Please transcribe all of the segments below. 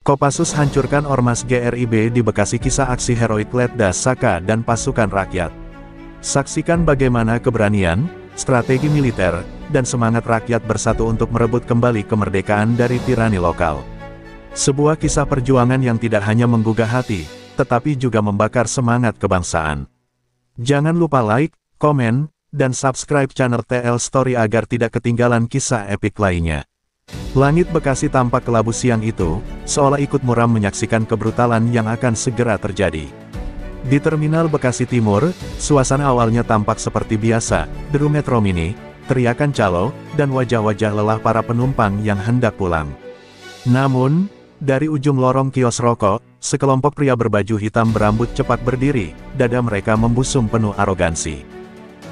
Kopassus hancurkan ormas GRIB di Bekasi. Kisah aksi heroik Letda Saka dan pasukan rakyat. Saksikan bagaimana keberanian, strategi militer, dan semangat rakyat bersatu untuk merebut kembali kemerdekaan dari tirani lokal. Sebuah kisah perjuangan yang tidak hanya menggugah hati, tetapi juga membakar semangat kebangsaan. Jangan lupa like, komen, dan subscribe channel TL Story agar tidak ketinggalan kisah epik lainnya. Langit Bekasi tampak kelabu siang itu, seolah ikut muram menyaksikan kebrutalan yang akan segera terjadi. Di Terminal Bekasi Timur, suasana awalnya tampak seperti biasa, deru Metro Mini, teriakan calo, dan wajah-wajah lelah para penumpang yang hendak pulang. Namun, dari ujung lorong kios rokok, sekelompok pria berbaju hitam berambut cepat berdiri, dada mereka membusung penuh arogansi.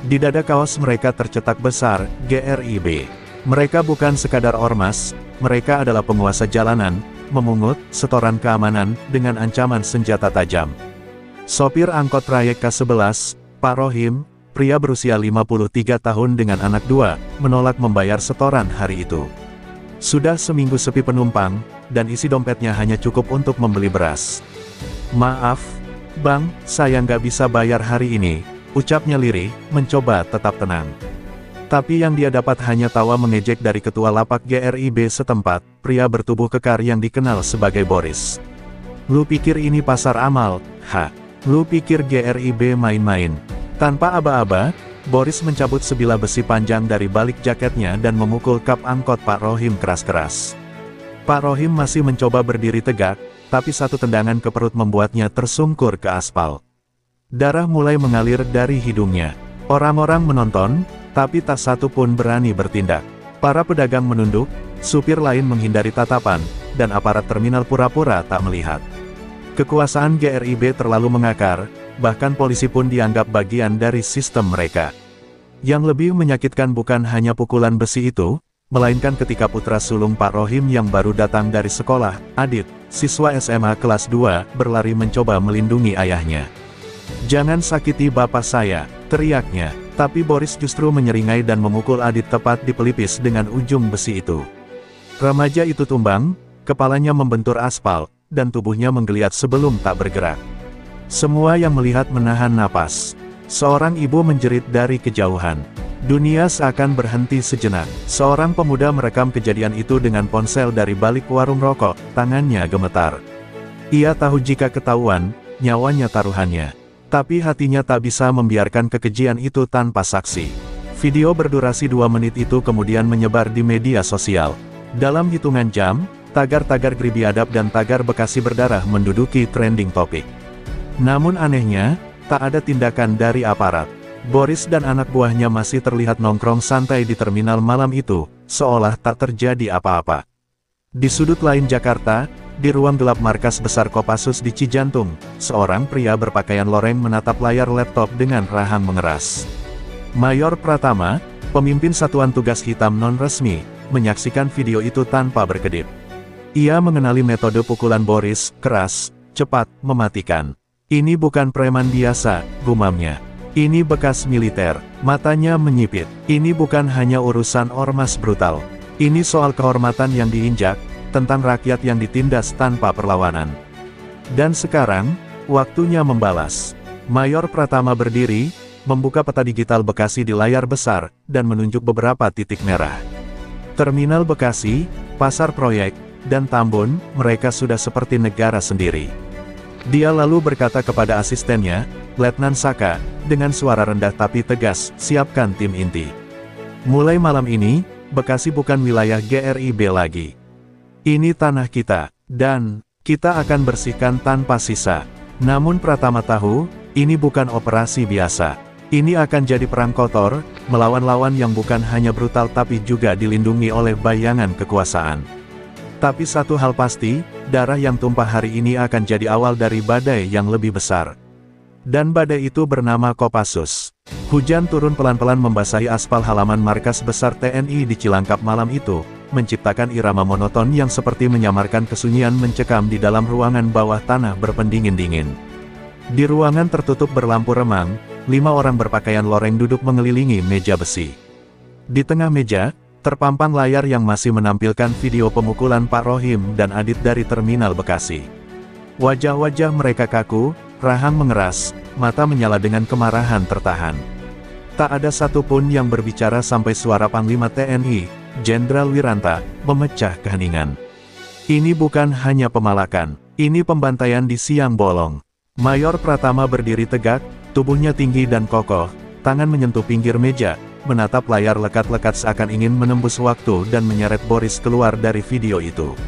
Di dada kaos mereka tercetak besar, GRIB. Mereka bukan sekadar ormas, mereka adalah penguasa jalanan, memungut setoran keamanan, dengan ancaman senjata tajam. Sopir angkot trayek K11, Pak Rohim, pria berusia 53 tahun dengan anak 2, menolak membayar setoran hari itu. Sudah seminggu sepi penumpang, dan isi dompetnya hanya cukup untuk membeli beras. "Maaf, Bang, saya nggak bisa bayar hari ini," ucapnya lirih, mencoba tetap tenang. Tapi yang dia dapat hanya tawa mengejek dari ketua lapak GRIB setempat, pria bertubuh kekar yang dikenal sebagai Boris. "Lu pikir ini pasar amal, ha? Lu pikir GRIB main-main?" Tanpa aba-aba, Boris mencabut sebilah besi panjang dari balik jaketnya dan memukul kap angkot Pak Rohim keras-keras. Pak Rohim masih mencoba berdiri tegak, tapi satu tendangan ke perut membuatnya tersungkur ke aspal. Darah mulai mengalir dari hidungnya. Orang-orang menonton, tapi tak satu pun berani bertindak. Para pedagang menunduk, supir lain menghindari tatapan, dan aparat terminal pura-pura tak melihat. Kekuasaan GRIB terlalu mengakar, bahkan polisi pun dianggap bagian dari sistem mereka. Yang lebih menyakitkan bukan hanya pukulan besi itu, melainkan ketika putra sulung Pak Rohim yang baru datang dari sekolah, Adit, siswa SMA kelas 2, berlari mencoba melindungi ayahnya. "Jangan sakiti bapak saya," teriaknya. Tapi Boris justru menyeringai dan memukul Adit tepat di pelipis dengan ujung besi itu. Remaja itu tumbang, kepalanya membentur aspal, dan tubuhnya menggeliat sebelum tak bergerak. Semua yang melihat menahan napas. Seorang ibu menjerit dari kejauhan. Dunia seakan berhenti sejenak. Seorang pemuda merekam kejadian itu dengan ponsel dari balik warung rokok, tangannya gemetar. Ia tahu jika ketahuan, nyawanya taruhannya. Tapi hatinya tak bisa membiarkan kekejian itu tanpa saksi. Video berdurasi 2 menit itu kemudian menyebar di media sosial. Dalam hitungan jam, tagar-tagar Gribiadab dan tagar Bekasi berdarah menduduki trending topik. Namun anehnya, tak ada tindakan dari aparat. Boris dan anak buahnya masih terlihat nongkrong santai di terminal malam itu, seolah tak terjadi apa-apa. Di sudut lain Jakarta, di ruang gelap markas besar Kopassus di Cijantung, seorang pria berpakaian loreng menatap layar laptop dengan rahang mengeras. Mayor Pratama, pemimpin satuan tugas hitam non-resmi, menyaksikan video itu tanpa berkedip. Ia mengenali metode pukulan Boris, keras, cepat, mematikan. "Ini bukan preman biasa," gumamnya. "Ini bekas militer." Matanya menyipit. "Ini bukan hanya urusan ormas brutal. Ini soal kehormatan yang diinjak, tentang rakyat yang ditindas tanpa perlawanan." Dan sekarang, waktunya membalas. Mayor Pratama berdiri, membuka peta digital Bekasi di layar besar, dan menunjuk beberapa titik merah. Terminal Bekasi, Pasar Proyek, dan Tambun, mereka sudah seperti negara sendiri. Dia lalu berkata kepada asistennya, Letnan Saka, dengan suara rendah tapi tegas, "Siapkan tim inti. Mulai malam ini, Bekasi bukan wilayah GRIB lagi. Ini tanah kita, dan kita akan bersihkan tanpa sisa." Namun Pratama tahu, ini bukan operasi biasa. Ini akan jadi perang kotor, melawan lawan yang bukan hanya brutal tapi juga dilindungi oleh bayangan kekuasaan. Tapi satu hal pasti, darah yang tumpah hari ini akan jadi awal dari badai yang lebih besar. Dan badai itu bernama Kopassus. Hujan turun pelan-pelan membasahi aspal halaman markas besar TNI di Cilangkap malam itu, menciptakan irama monoton yang seperti menyamarkan kesunyian mencekam di dalam ruangan bawah tanah berpendingin-dingin. Di ruangan tertutup berlampu remang, 5 orang berpakaian loreng duduk mengelilingi meja besi. Di tengah meja, Terpampang layar yang masih menampilkan video pemukulan Pak Rohim dan Adit dari Terminal Bekasi. Wajah-wajah mereka kaku, rahang mengeras, mata menyala dengan kemarahan tertahan. Tak ada satupun yang berbicara sampai suara Panglima TNI, Jenderal Wiranta, memecah keheningan. Ini bukan hanya pemalakan, ini pembantaian di siang bolong. Mayor Pratama berdiri tegak, tubuhnya tinggi dan kokoh, tangan menyentuh pinggir meja, menatap layar lekat-lekat seakan ingin menembus waktu dan menyeret Boris keluar dari video itu.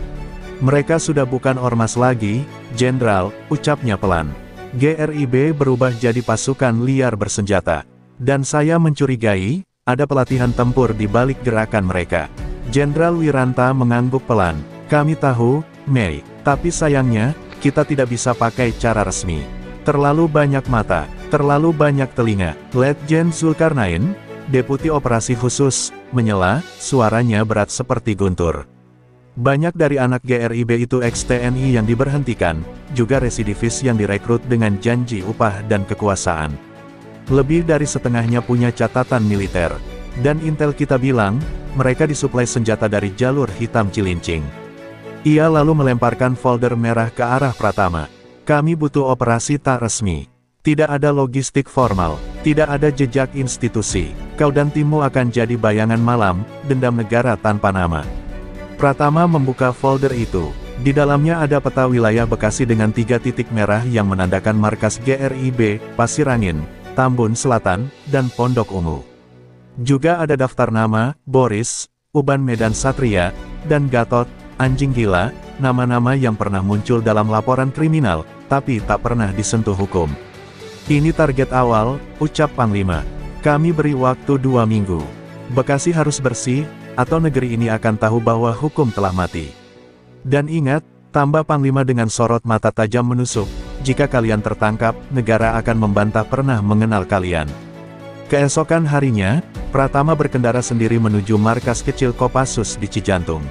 Mereka sudah bukan ormas lagi, Jenderal, ucapnya pelan. GRIB berubah jadi pasukan liar bersenjata. Dan saya mencurigai, ada pelatihan tempur di balik gerakan mereka. Jenderal Wiranta mengangguk pelan. Kami tahu, Mei, tapi sayangnya, kita tidak bisa pakai cara resmi. Terlalu banyak mata, terlalu banyak telinga. Letjen Zulkarnain, Deputi Operasi Khusus, menyela, suaranya berat seperti guntur. Banyak dari anak GRIB itu ex-TNI yang diberhentikan, juga residivis yang direkrut dengan janji upah dan kekuasaan. Lebih dari setengahnya punya catatan militer. Dan intel kita bilang, mereka disuplai senjata dari jalur hitam Cilincing. Ia lalu melemparkan folder merah ke arah Pratama. Kami butuh operasi tak resmi. Tidak ada logistik formal, tidak ada jejak institusi. Kau dan timmu akan jadi bayangan malam, dendam negara tanpa nama. Pratama membuka folder itu. Di dalamnya ada peta wilayah Bekasi dengan 3 titik merah yang menandakan markas GRIB, Pasirangin, Tambun Selatan, dan Pondok Ungu. Juga ada daftar nama, Boris, Uban Medan Satria, dan Gatot, anjing gila, nama-nama yang pernah muncul dalam laporan kriminal, tapi tak pernah disentuh hukum. Ini target awal, ucap Panglima. Kami beri waktu 2 minggu. Bekasi harus bersih, atau negeri ini akan tahu bahwa hukum telah mati. Dan ingat, tambah Panglima dengan sorot mata tajam menusuk, jika kalian tertangkap, negara akan membantah pernah mengenal kalian. Keesokan harinya, Pratama berkendara sendiri menuju markas kecil Kopassus di Cijantung.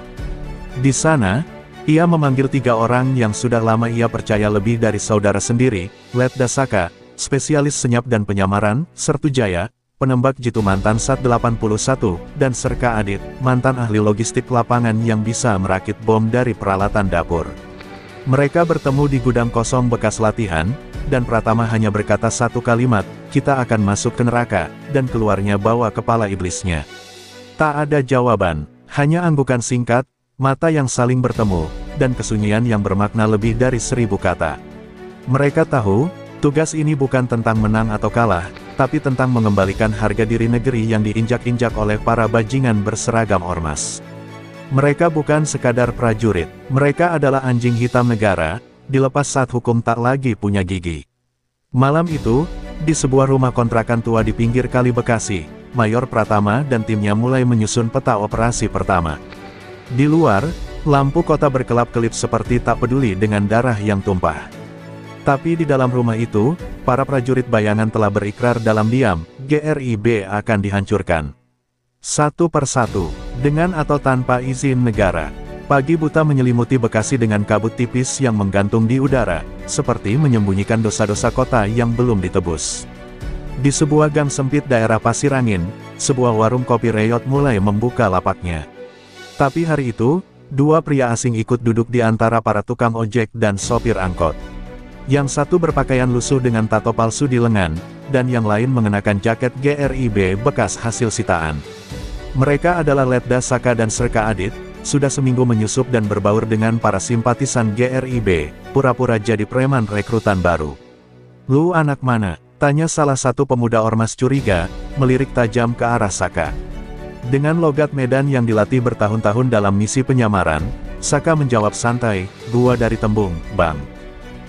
Di sana, ia memanggil 3 orang yang sudah lama ia percaya lebih dari saudara sendiri, Letda Saka, spesialis senyap dan penyamaran, Sertujaya, penembak jitu mantan Sat-81, dan Serka Adit, mantan ahli logistik lapangan yang bisa merakit bom dari peralatan dapur. Mereka bertemu di gudang kosong bekas latihan, dan Pratama hanya berkata satu kalimat, kita akan masuk ke neraka, dan keluarnya bawa kepala iblisnya. Tak ada jawaban, hanya anggukan singkat, mata yang saling bertemu, dan kesunyian yang bermakna lebih dari 1000 kata. Mereka tahu, tugas ini bukan tentang menang atau kalah, tapi tentang mengembalikan harga diri negeri yang diinjak-injak oleh para bajingan berseragam ormas. Mereka bukan sekadar prajurit, mereka adalah anjing hitam negara, dilepas saat hukum tak lagi punya gigi. Malam itu, di sebuah rumah kontrakan tua di pinggir Kali Bekasi, Mayor Pratama dan timnya mulai menyusun peta operasi pertama. Di luar, lampu kota berkelap-kelip seperti tak peduli dengan darah yang tumpah. Tapi di dalam rumah itu, para prajurit bayangan telah berikrar dalam diam, GRIB akan dihancurkan. Satu persatu, dengan atau tanpa izin negara. Pagi buta menyelimuti Bekasi dengan kabut tipis yang menggantung di udara, seperti menyembunyikan dosa-dosa kota yang belum ditebus. Di sebuah gang sempit daerah Pasirangin, sebuah warung kopi Reyot mulai membuka lapaknya. Tapi hari itu, 2 pria asing ikut duduk di antara para tukang ojek dan sopir angkot. Yang satu berpakaian lusuh dengan tato palsu di lengan, dan yang lain mengenakan jaket GRIB bekas hasil sitaan. Mereka adalah Letda Saka dan Serka Adit, sudah seminggu menyusup dan berbaur dengan para simpatisan GRIB, pura-pura jadi preman rekrutan baru. Lu anak mana? Tanya salah satu pemuda ormas curiga, melirik tajam ke arah Saka. Dengan logat Medan yang dilatih bertahun-tahun dalam misi penyamaran, Saka menjawab santai, gua dari Tembung, Bang.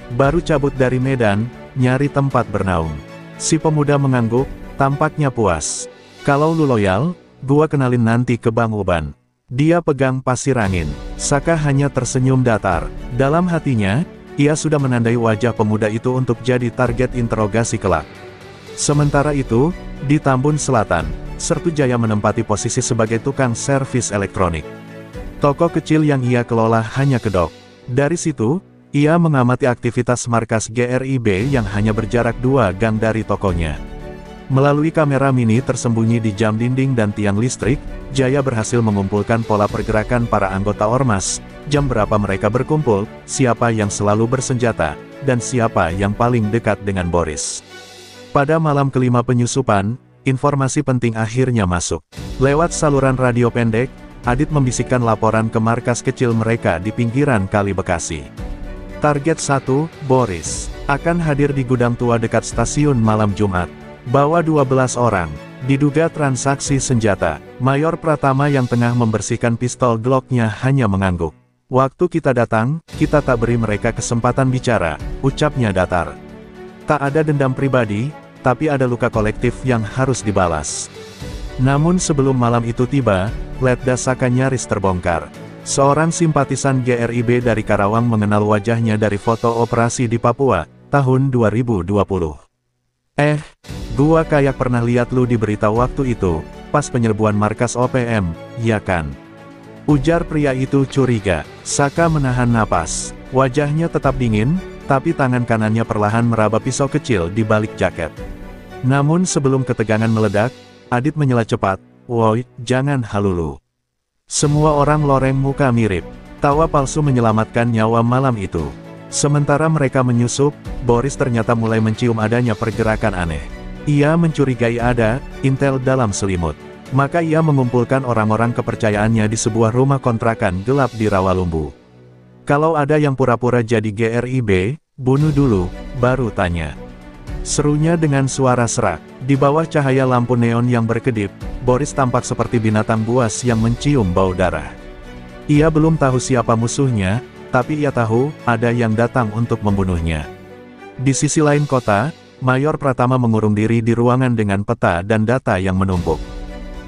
Baru cabut dari Medan, nyari tempat bernaung. Si pemuda mengangguk, tampaknya puas. Kalau lu loyal, gua kenalin nanti ke Bang Uban. Dia pegang Pasirangin. Saka hanya tersenyum datar. Dalam hatinya, ia sudah menandai wajah pemuda itu untuk jadi target interogasi kelak. Sementara itu, di Tambun Selatan, Sertujaya menempati posisi sebagai tukang servis elektronik. Toko kecil yang ia kelola hanya kedok. Dari situ, ia mengamati aktivitas markas GRIB yang hanya berjarak 2 gang dari tokonya. Melalui kamera mini tersembunyi di jam dinding dan tiang listrik, Jaya berhasil mengumpulkan pola pergerakan para anggota ormas, jam berapa mereka berkumpul, siapa yang selalu bersenjata, dan siapa yang paling dekat dengan Boris. Pada malam kelima penyusupan, informasi penting akhirnya masuk. Lewat saluran radio pendek, Adit membisikkan laporan ke markas kecil mereka di pinggiran Kali Bekasi. Target 1, Boris, akan hadir di gudang tua dekat stasiun malam Jumat. Bawa 12 orang, diduga transaksi senjata. Mayor Pratama yang tengah membersihkan pistol Glock-nya hanya mengangguk. Waktu kita datang, kita tak beri mereka kesempatan bicara, ucapnya datar. Tak ada dendam pribadi, tapi ada luka kolektif yang harus dibalas. Namun sebelum malam itu tiba, Letda Saka nyaris terbongkar. Seorang simpatisan GRIB dari Karawang mengenal wajahnya dari foto operasi di Papua, tahun 2020. Gua kayak pernah lihat lu di berita waktu itu, pas penyerbuan markas OPM, ya kan? Ujar pria itu curiga. Saka menahan napas. Wajahnya tetap dingin, tapi tangan kanannya perlahan meraba pisau kecil di balik jaket. Namun sebelum ketegangan meledak, Adit menyela cepat, "Woi, jangan halulu." Semua orang loreng muka mirip. Tawa palsu menyelamatkan nyawa malam itu. Sementara mereka menyusup, Boris ternyata mulai mencium adanya pergerakan aneh. Ia mencurigai ada intel dalam selimut. Maka ia mengumpulkan orang-orang kepercayaannya di sebuah rumah kontrakan gelap di Rawalumbu. Kalau ada yang pura-pura jadi GRIB, bunuh dulu, baru tanya. Serunya dengan suara serak. Di bawah cahaya lampu neon yang berkedip, Boris tampak seperti binatang buas yang mencium bau darah. Ia belum tahu siapa musuhnya, tapi ia tahu, ada yang datang untuk membunuhnya. Di sisi lain kota, Mayor Pratama mengurung diri di ruangan dengan peta dan data yang menumpuk.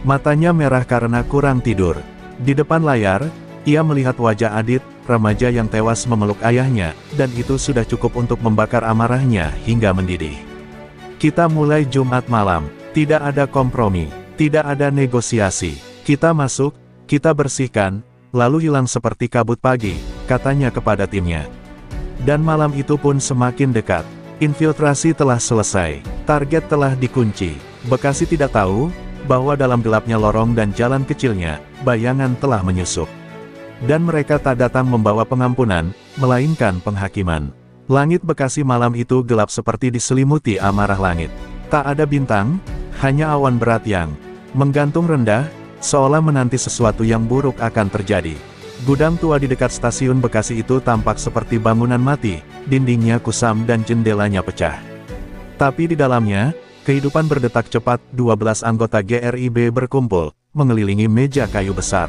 Matanya merah karena kurang tidur. Di depan layar, ia melihat wajah Adit, remaja yang tewas memeluk ayahnya, dan itu sudah cukup untuk membakar amarahnya hingga mendidih. Kita mulai Jumat malam, tidak ada kompromi, tidak ada negosiasi. Kita masuk, kita bersihkan, lalu hilang seperti kabut pagi, katanya kepada timnya. Dan malam itu pun semakin dekat. Infiltrasi telah selesai, target telah dikunci. Bekasi tidak tahu, bahwa dalam gelapnya lorong dan jalan kecilnya, bayangan telah menyusup. Dan mereka tak datang membawa pengampunan, melainkan penghakiman. Langit Bekasi malam itu gelap seperti diselimuti amarah langit. Tak ada bintang, hanya awan berat yang menggantung rendah, seolah menanti sesuatu yang buruk akan terjadi. Gudang tua di dekat stasiun Bekasi itu tampak seperti bangunan mati, dindingnya kusam dan jendelanya pecah. Tapi di dalamnya, kehidupan berdetak cepat. 12 anggota GRIB berkumpul, mengelilingi meja kayu besar.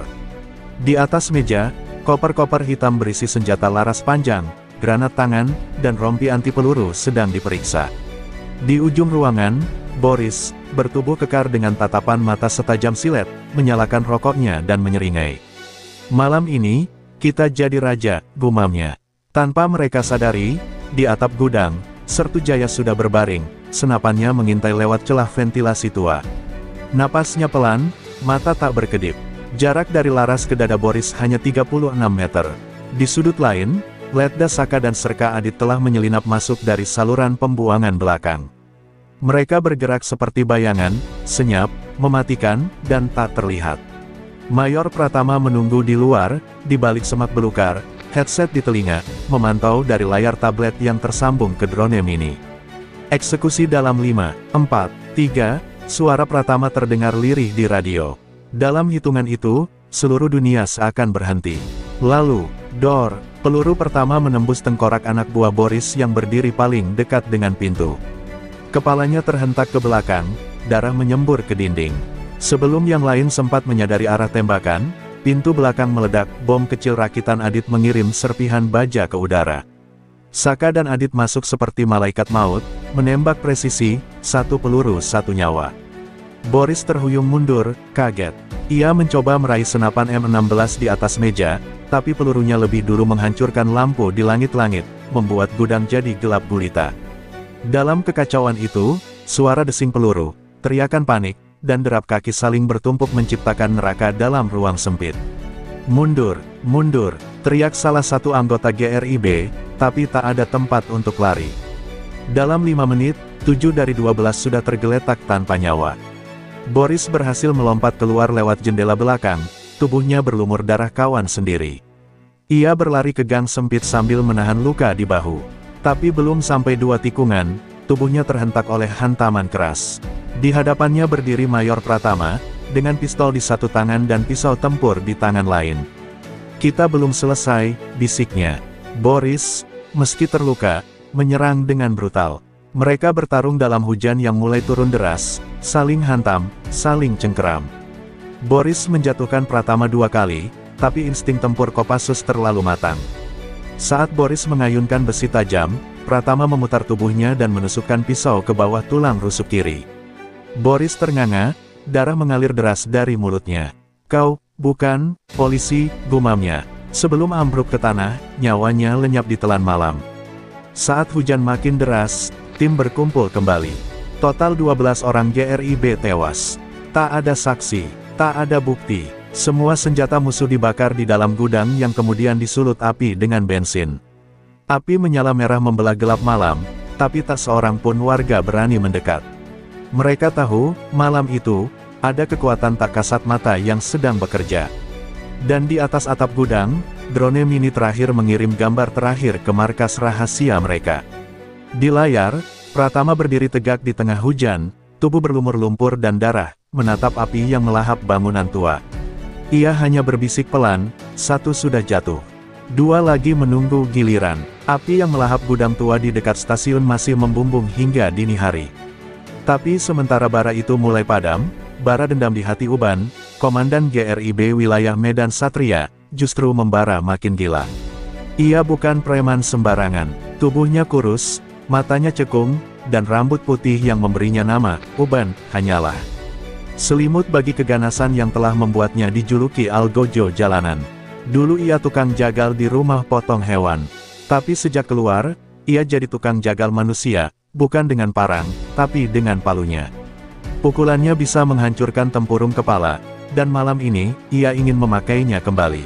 Di atas meja, koper-koper hitam berisi senjata laras panjang, granat tangan, dan rompi anti peluru sedang diperiksa. Di ujung ruangan, Boris, bertubuh kekar dengan tatapan mata setajam silet, menyalakan rokoknya dan menyeringai. Malam ini, kita jadi raja, gumamnya. Tanpa mereka sadari, di atap gudang, Sertu Jaya sudah berbaring, senapannya mengintai lewat celah ventilasi tua. Napasnya pelan, mata tak berkedip. Jarak dari laras ke dada Boris hanya 36 meter. Di sudut lain, Letda Saka dan Serka Adit telah menyelinap masuk dari saluran pembuangan belakang. Mereka bergerak seperti bayangan, senyap, mematikan, dan tak terlihat. Mayor Pratama menunggu di luar, di balik semak belukar, headset di telinga, memantau dari layar tablet yang tersambung ke drone mini. Eksekusi dalam 5, 4, 3, suara Pratama terdengar lirih di radio. Dalam hitungan itu, seluruh dunia seakan berhenti. Lalu, dor, peluru pertama menembus tengkorak anak buah Boris yang berdiri paling dekat dengan pintu. Kepalanya terhentak ke belakang, darah menyembur ke dinding. Sebelum yang lain sempat menyadari arah tembakan, pintu belakang meledak, bom kecil rakitan Adit mengirim serpihan baja ke udara. Saka dan Adit masuk seperti malaikat maut, menembak presisi, satu peluru satu nyawa. Boris terhuyung mundur, kaget. Ia mencoba meraih senapan M16 di atas meja, tapi pelurunya lebih dulu menghancurkan lampu di langit-langit, membuat gudang jadi gelap gulita. Dalam kekacauan itu, suara desing peluru, teriakan panik, dan derap kaki saling bertumpuk menciptakan neraka dalam ruang sempit. "Mundur, mundur," teriak salah satu anggota GRIB, tapi tak ada tempat untuk lari. Dalam 5 menit, 7 dari 12 sudah tergeletak tanpa nyawa. Boris berhasil melompat keluar lewat jendela belakang, tubuhnya berlumur darah kawan sendiri. Ia berlari ke gang sempit sambil menahan luka di bahu. Tapi belum sampai 2 tikungan, tubuhnya terhentak oleh hantaman keras. Di hadapannya berdiri Mayor Pratama, dengan pistol di satu tangan dan pisau tempur di tangan lain. "Kita belum selesai," bisiknya. Boris, meski terluka, menyerang dengan brutal. Mereka bertarung dalam hujan yang mulai turun deras, saling hantam, saling cengkeram. Boris menjatuhkan Pratama 2 kali, tapi insting tempur Kopassus terlalu matang. Saat Boris mengayunkan besi tajam, Pratama memutar tubuhnya dan menusukkan pisau ke bawah tulang rusuk kiri. Boris ternganga, darah mengalir deras dari mulutnya. "Kau, bukan polisi," gumamnya. Sebelum ambruk ke tanah, nyawanya lenyap di telan malam. Saat hujan makin deras, tim berkumpul kembali. Total 12 orang GRIB tewas. Tak ada saksi, tak ada bukti. Semua senjata musuh dibakar di dalam gudang yang kemudian disulut api dengan bensin. Api menyala merah membelah gelap malam, tapi tak seorang pun warga berani mendekat. Mereka tahu, malam itu, ada kekuatan tak kasat mata yang sedang bekerja. Dan di atas atap gudang, drone mini terakhir mengirim gambar terakhir ke markas rahasia mereka. Di layar, Pratama berdiri tegak di tengah hujan, tubuh berlumur lumpur dan darah, menatap api yang melahap bangunan tua. Ia hanya berbisik pelan, 1 sudah jatuh. 2 lagi menunggu giliran. Api yang melahap gudang tua di dekat stasiun masih membumbung hingga dini hari. Tapi sementara bara itu mulai padam, bara dendam di hati Uban, Komandan GRIB wilayah Medan Satria, justru membara makin gila. Ia bukan preman sembarangan. Tubuhnya kurus, matanya cekung, dan rambut putih yang memberinya nama, Uban, hanyalah selimut bagi keganasan yang telah membuatnya dijuluki Algojo Jalanan. Dulu ia tukang jagal di rumah potong hewan. Tapi sejak keluar, ia jadi tukang jagal manusia, bukan dengan parang, tapi dengan palunya. Pukulannya bisa menghancurkan tempurung kepala, dan malam ini, ia ingin memakainya kembali.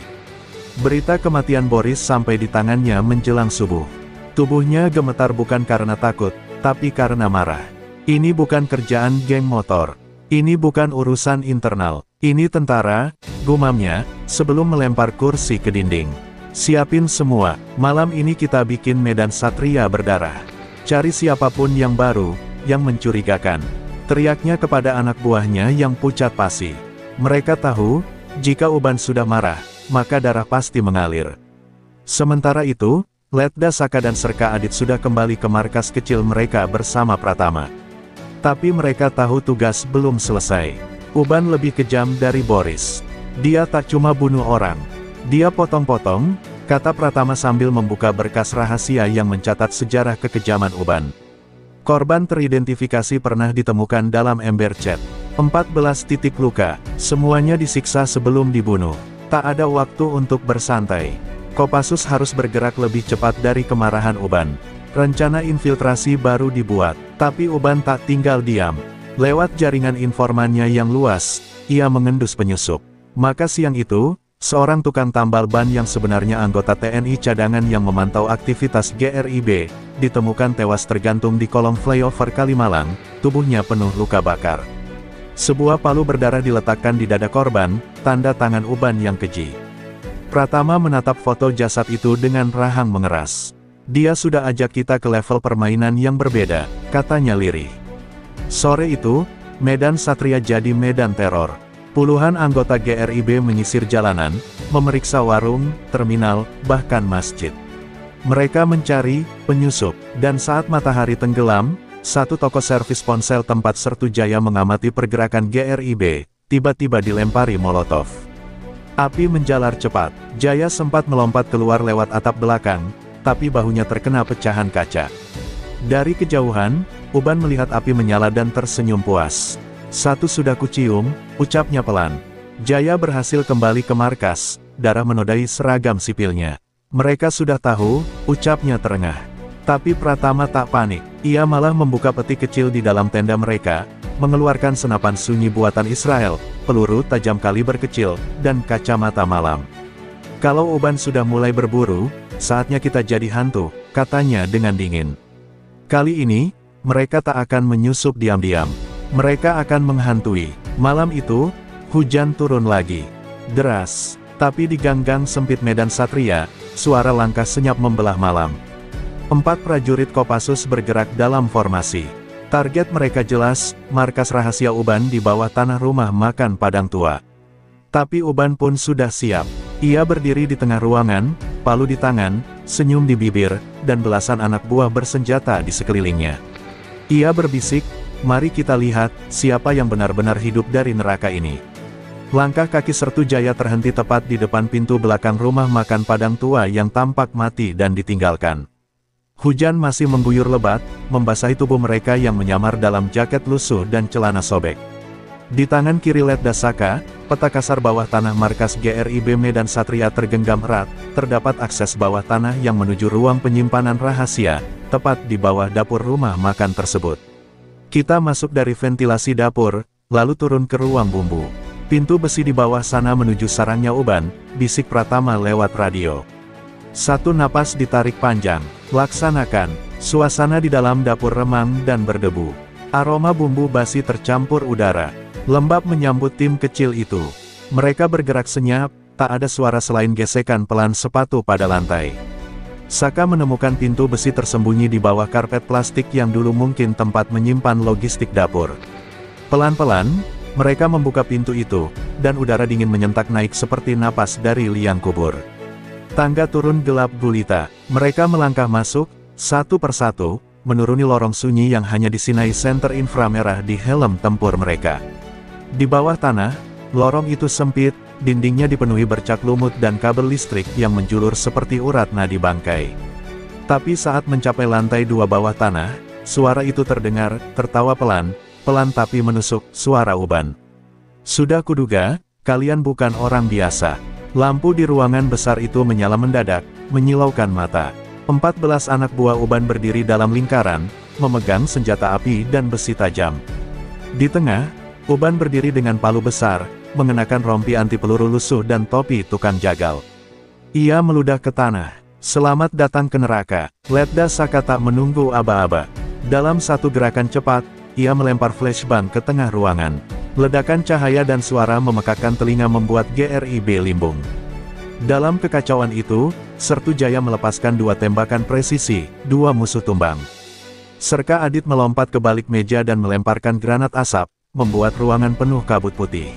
Berita kematian Boris sampai di tangannya menjelang subuh. Tubuhnya gemetar bukan karena takut, tapi karena marah. Ini bukan kerjaan geng motor. Ini bukan urusan internal. Ini tentara, gumamnya, sebelum melempar kursi ke dinding. "Siapin semua, malam ini kita bikin Medan Satria berdarah. Cari siapapun yang baru, yang mencurigakan," teriaknya kepada anak buahnya yang pucat pasi. Mereka tahu, jika Uban sudah marah, maka darah pasti mengalir. Sementara itu, Letda Saka dan Serka Adit sudah kembali ke markas kecil mereka bersama Pratama. Tapi mereka tahu tugas belum selesai. Uban lebih kejam dari Boris. Dia tak cuma bunuh orang. Dia potong-potong, kata Pratama sambil membuka berkas rahasia yang mencatat sejarah kekejaman Uban. Korban teridentifikasi pernah ditemukan dalam ember cat. 14 titik luka, semuanya disiksa sebelum dibunuh. Tak ada waktu untuk bersantai. Kopassus harus bergerak lebih cepat dari kemarahan Uban. Rencana infiltrasi baru dibuat, tapi Uban tak tinggal diam. Lewat jaringan informannya yang luas, ia mengendus penyusup. Maka siang itu, seorang tukang tambal ban yang sebenarnya anggota TNI cadangan yang memantau aktivitas GRIB, ditemukan tewas tergantung di kolong flyover Kalimalang, tubuhnya penuh luka bakar. Sebuah palu berdarah diletakkan di dada korban, tanda tangan Uban yang keji. Pratama menatap foto jasad itu dengan rahang mengeras. "Dia sudah ajak kita ke level permainan yang berbeda," katanya lirih. Sore itu, Medan Satria jadi medan teror. Puluhan anggota GRIB menyisir jalanan, memeriksa warung, terminal, bahkan masjid. Mereka mencari penyusup, dan saat matahari tenggelam, satu toko servis ponsel tempat Sertu Jaya mengamati pergerakan GRIB, tiba-tiba dilempari molotov. Api menjalar cepat. Jaya sempat melompat keluar lewat atap belakang, tapi bahunya terkena pecahan kaca. Dari kejauhan, Uban melihat api menyala dan tersenyum puas. "Satu sudah kucium," ucapnya pelan. Jaya berhasil kembali ke markas, darah menodai seragam sipilnya. "Mereka sudah tahu," ucapnya terengah. Tapi Pratama tak panik. Ia malah membuka peti kecil di dalam tenda mereka, mengeluarkan senapan sunyi buatan Israel, peluru tajam kaliber kecil, dan kacamata malam. "Kalau Uban sudah mulai berburu, saatnya kita jadi hantu," katanya dengan dingin. Kali ini, mereka tak akan menyusup diam-diam. Mereka akan menghantui. Malam itu, hujan turun lagi. Deras. Tapi di gang-gang sempit Medan Satria, suara langkah senyap membelah malam. 4 prajurit Kopassus bergerak dalam formasi. Target mereka jelas, markas rahasia Uban di bawah tanah rumah makan Padang Tua. Tapi Uban pun sudah siap. Ia berdiri di tengah ruangan, palu di tangan, senyum di bibir, dan belasan anak buah bersenjata di sekelilingnya. Ia berbisik, "Mari kita lihat, siapa yang benar-benar hidup dari neraka ini." Langkah kaki Sertujaya terhenti tepat di depan pintu belakang rumah makan Padang Tua yang tampak mati dan ditinggalkan. Hujan masih mengguyur lebat, membasahi tubuh mereka yang menyamar dalam jaket lusuh dan celana sobek. Di tangan kiri Letda Saka, peta kasar bawah tanah markas GRIB Medan Satria tergenggam erat, terdapat akses bawah tanah yang menuju ruang penyimpanan rahasia, tepat di bawah dapur rumah makan tersebut. "Kita masuk dari ventilasi dapur, lalu turun ke ruang bumbu. Pintu besi di bawah sana menuju sarangnya Uban," bisik Pratama lewat radio. Satu napas ditarik panjang. "Laksanakan." Suasana di dalam dapur remang dan berdebu. Aroma bumbu basi tercampur udara. Lembab menyambut tim kecil itu. Mereka bergerak senyap, tak ada suara selain gesekan pelan sepatu pada lantai. Saka menemukan pintu besi tersembunyi di bawah karpet plastik yang dulu mungkin tempat menyimpan logistik dapur. Pelan-pelan, mereka membuka pintu itu, dan udara dingin menyentak naik seperti napas dari liang kubur. Tangga turun gelap gulita. Mereka melangkah masuk, satu persatu, menuruni lorong sunyi yang hanya disinai senter inframerah di helm tempur mereka. Di bawah tanah, lorong itu sempit, dindingnya dipenuhi bercak lumut dan kabel listrik yang menjulur seperti urat nadi bangkai. Tapi saat mencapai lantai 2 bawah tanah, suara itu terdengar, tertawa pelan, pelan tapi menusuk, suara Uban. "Sudah kuduga, kalian bukan orang biasa." Lampu di ruangan besar itu menyala mendadak, menyilaukan mata. 14 anak buah Uban berdiri dalam lingkaran, memegang senjata api dan besi tajam. Di tengah, Uban berdiri dengan palu besar, mengenakan rompi anti peluru lusuh dan topi tukang jagal. Ia meludah ke tanah. "Selamat datang ke neraka." Letda Saka tak menunggu aba-aba. Dalam satu gerakan cepat, ia melempar flashbang ke tengah ruangan. Ledakan cahaya dan suara memekakkan telinga membuat GRIB limbung. Dalam kekacauan itu, Sertujaya melepaskan 2 tembakan presisi, 2 musuh tumbang. Serka Adit melompat ke balik meja dan melemparkan granat asap, membuat ruangan penuh kabut putih.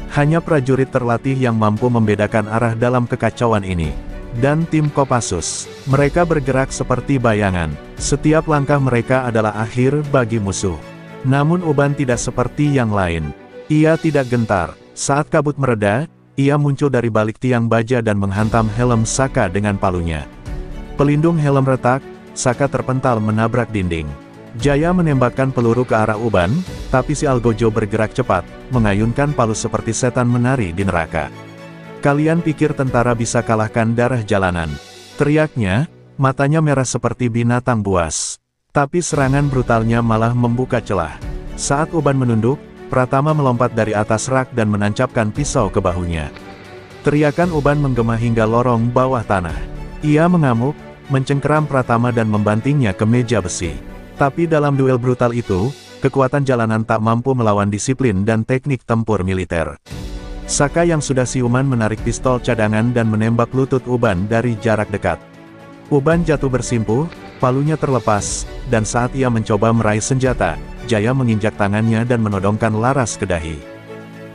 Hanya prajurit terlatih yang mampu membedakan arah dalam kekacauan ini. Dan tim Kopassus, mereka bergerak seperti bayangan. Setiap langkah mereka adalah akhir bagi musuh. Namun Uban tidak seperti yang lain. Ia tidak gentar. Saat kabut mereda, ia muncul dari balik tiang baja dan menghantam helm Saka dengan palunya. Pelindung helm retak, Saka terpental menabrak dinding. Jaya menembakkan peluru ke arah Uban, tapi si Algojo bergerak cepat, mengayunkan palu seperti setan menari di neraka. "Kalian pikir tentara bisa kalahkan darah jalanan?" teriaknya, matanya merah seperti binatang buas. Tapi serangan brutalnya malah membuka celah. Saat Uban menunduk, Pratama melompat dari atas rak dan menancapkan pisau ke bahunya. Teriakan Uban menggema hingga lorong bawah tanah. Ia mengamuk, mencengkeram Pratama dan membantingnya ke meja besi. Tapi dalam duel brutal itu, kekuatan jalanan tak mampu melawan disiplin dan teknik tempur militer. Saka yang sudah siuman menarik pistol cadangan dan menembak lutut Uban dari jarak dekat. Uban jatuh bersimpuh, palunya terlepas, dan saat ia mencoba meraih senjata, Jaya menginjak tangannya dan menodongkan laras ke dahi.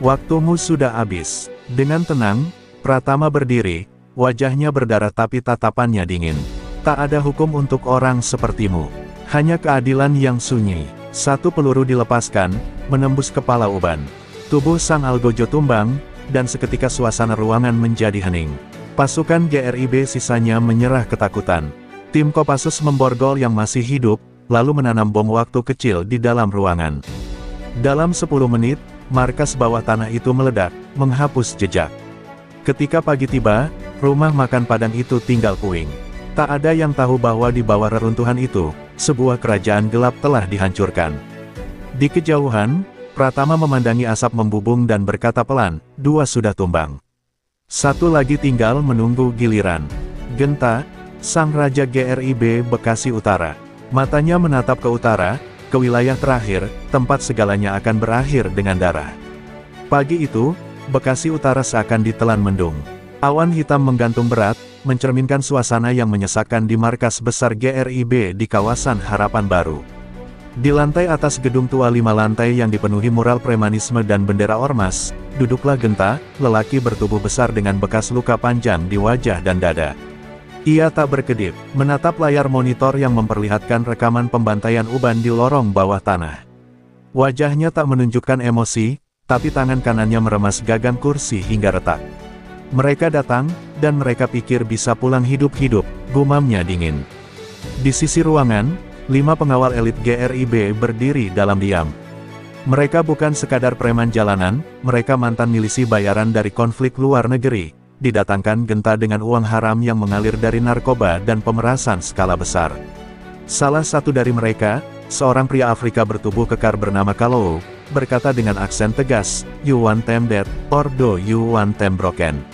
"Waktumu sudah habis." Dengan tenang, Pratama berdiri, wajahnya berdarah tapi tatapannya dingin. "Tak ada hukum untuk orang sepertimu. Hanya keadilan yang sunyi." Satu peluru dilepaskan, menembus kepala Uban. Tubuh sang Algojo tumbang, dan seketika suasana ruangan menjadi hening. Pasukan GRIB sisanya menyerah ketakutan. Tim Kopassus memborgol yang masih hidup, lalu menanam bom waktu kecil di dalam ruangan. Dalam 10 menit, markas bawah tanah itu meledak, menghapus jejak. Ketika pagi tiba, rumah makan Padang itu tinggal puing. Tak ada yang tahu bahwa di bawah reruntuhan itu, sebuah kerajaan gelap telah dihancurkan. Di kejauhan, Pratama memandangi asap membubung dan berkata pelan, "2 sudah tumbang. Satu lagi tinggal menunggu giliran." Genta, sang raja GRIB Bekasi Utara. Matanya menatap ke utara, ke wilayah terakhir, tempat segalanya akan berakhir dengan darah. Pagi itu, Bekasi Utara seakan ditelan mendung. Awan hitam menggantung berat, mencerminkan suasana yang menyesakkan di markas besar GRIB di kawasan Harapan Baru. Di lantai atas gedung tua 5 lantai yang dipenuhi mural premanisme dan bendera ormas, duduklah Genta, lelaki bertubuh besar dengan bekas luka panjang di wajah dan dada. Ia tak berkedip, menatap layar monitor yang memperlihatkan rekaman pembantaian uban di lorong bawah tanah. Wajahnya tak menunjukkan emosi, tapi tangan kanannya meremas gagang kursi hingga retak. Mereka datang, dan mereka pikir bisa pulang hidup-hidup, gumamnya dingin. Di sisi ruangan, 5 pengawal elit GRIB berdiri dalam diam. Mereka bukan sekadar preman jalanan, mereka mantan milisi bayaran dari konflik luar negeri, didatangkan Genta dengan uang haram yang mengalir dari narkoba dan pemerasan skala besar. Salah satu dari mereka, seorang pria Afrika bertubuh kekar bernama Kalou, berkata dengan aksen tegas, "You want them dead, or do you want them broken?"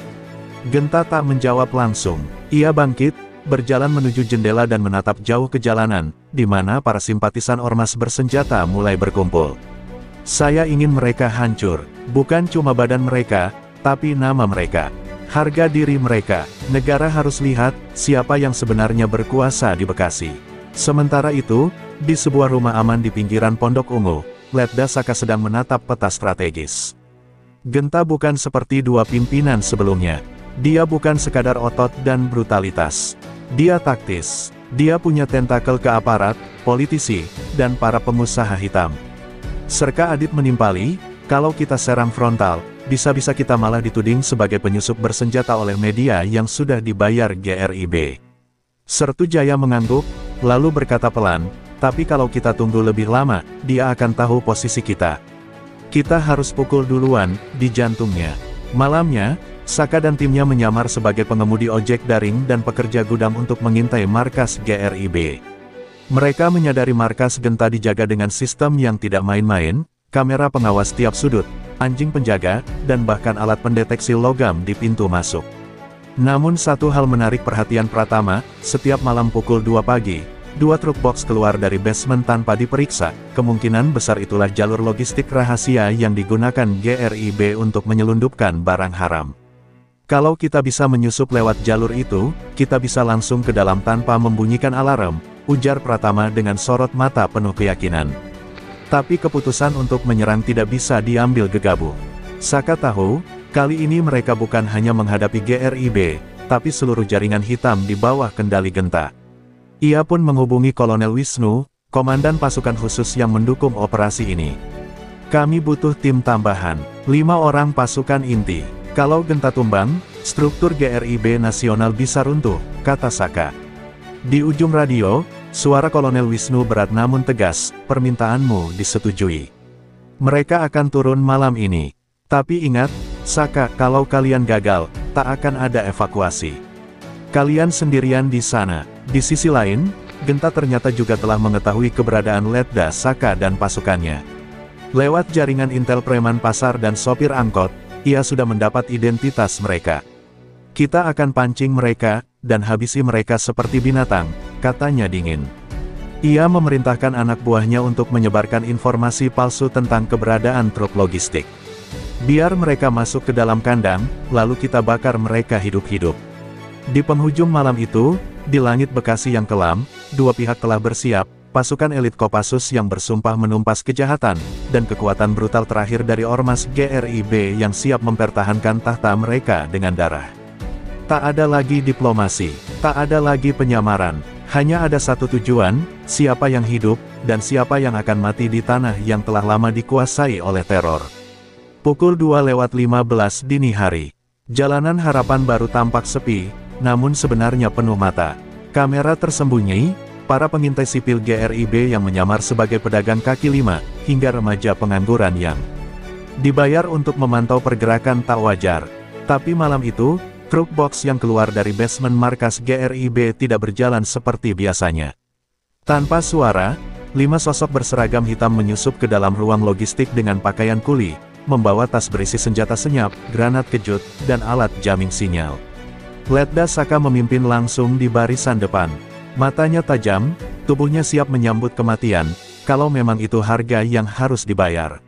Genta tak menjawab langsung. Ia bangkit, berjalan menuju jendela dan menatap jauh ke jalanan, di mana para simpatisan ormas bersenjata mulai berkumpul. "Saya ingin mereka hancur, bukan cuma badan mereka, tapi nama mereka. Harga diri mereka. Negara harus lihat, siapa yang sebenarnya berkuasa di Bekasi." Sementara itu, di sebuah rumah aman di pinggiran Pondok Ungu, Letda Saka sedang menatap peta strategis. Genta bukan seperti dua pimpinan sebelumnya. Dia bukan sekadar otot dan brutalitas. Dia taktis. Dia punya tentakel ke aparat, politisi, dan para pengusaha hitam. Serka Adit menimpali, kalau kita serang frontal, bisa-bisa kita malah dituding sebagai penyusup bersenjata oleh media yang sudah dibayar GRIB. Sertu Jaya mengangguk, lalu berkata pelan, "Tapi kalau kita tunggu lebih lama, dia akan tahu posisi kita. Kita harus pukul duluan, di jantungnya." Malamnya, Saka dan timnya menyamar sebagai pengemudi ojek daring dan pekerja gudang untuk mengintai markas GRIB. Mereka menyadari markas Genta dijaga dengan sistem yang tidak main-main, kamera pengawas tiap sudut, anjing penjaga, dan bahkan alat pendeteksi logam di pintu masuk. Namun satu hal menarik perhatian Pratama, setiap malam pukul 2 pagi, 2 truk box keluar dari basement tanpa diperiksa, kemungkinan besar itulah jalur logistik rahasia yang digunakan GRIB untuk menyelundupkan barang haram. Kalau kita bisa menyusup lewat jalur itu, kita bisa langsung ke dalam tanpa membunyikan alarm, ujar Pratama dengan sorot mata penuh keyakinan. Tapi keputusan untuk menyerang tidak bisa diambil gegabah. Saka tahu, kali ini mereka bukan hanya menghadapi GRIB, tapi seluruh jaringan hitam di bawah kendali Genta. Ia pun menghubungi Kolonel Wisnu, komandan pasukan khusus yang mendukung operasi ini. "Kami butuh tim tambahan, 5 orang pasukan inti. Kalau Genta tumbang, struktur GRIB nasional bisa runtuh," kata Saka. Di ujung radio, suara Kolonel Wisnu berat namun tegas, "Permintaanmu disetujui. Mereka akan turun malam ini. Tapi ingat, Saka, kalau kalian gagal, tak akan ada evakuasi. Kalian sendirian di sana." Di sisi lain, Genta ternyata juga telah mengetahui keberadaan Letda Saka dan pasukannya. Lewat jaringan intel preman pasar dan sopir angkot, ia sudah mendapat identitas mereka. "Kita akan pancing mereka, dan habisi mereka seperti binatang," katanya dingin. Ia memerintahkan anak buahnya untuk menyebarkan informasi palsu tentang keberadaan truk logistik. "Biar mereka masuk ke dalam kandang, lalu kita bakar mereka hidup-hidup." Di penghujung malam itu, di langit Bekasi yang kelam, dua pihak telah bersiap, pasukan elit Kopassus yang bersumpah menumpas kejahatan, dan kekuatan brutal terakhir dari ormas GRIB yang siap mempertahankan tahta mereka dengan darah. Tak ada lagi diplomasi, tak ada lagi penyamaran, hanya ada satu tujuan, siapa yang hidup, dan siapa yang akan mati di tanah yang telah lama dikuasai oleh teror. Pukul 2:15 dini hari. Jalanan Harapan Baru tampak sepi, namun sebenarnya penuh mata. Kamera tersembunyi, para pengintai sipil GRIB yang menyamar sebagai pedagang kaki lima, hingga remaja pengangguran yang dibayar untuk memantau pergerakan tak wajar. Tapi malam itu, truk box yang keluar dari basement markas GRIB tidak berjalan seperti biasanya. Tanpa suara, 5 sosok berseragam hitam menyusup ke dalam ruang logistik dengan pakaian kuli, membawa tas berisi senjata senyap, granat kejut, dan alat jamming sinyal. Letda Saka memimpin langsung di barisan depan. Matanya tajam, tubuhnya siap menyambut kematian, kalau memang itu harga yang harus dibayar.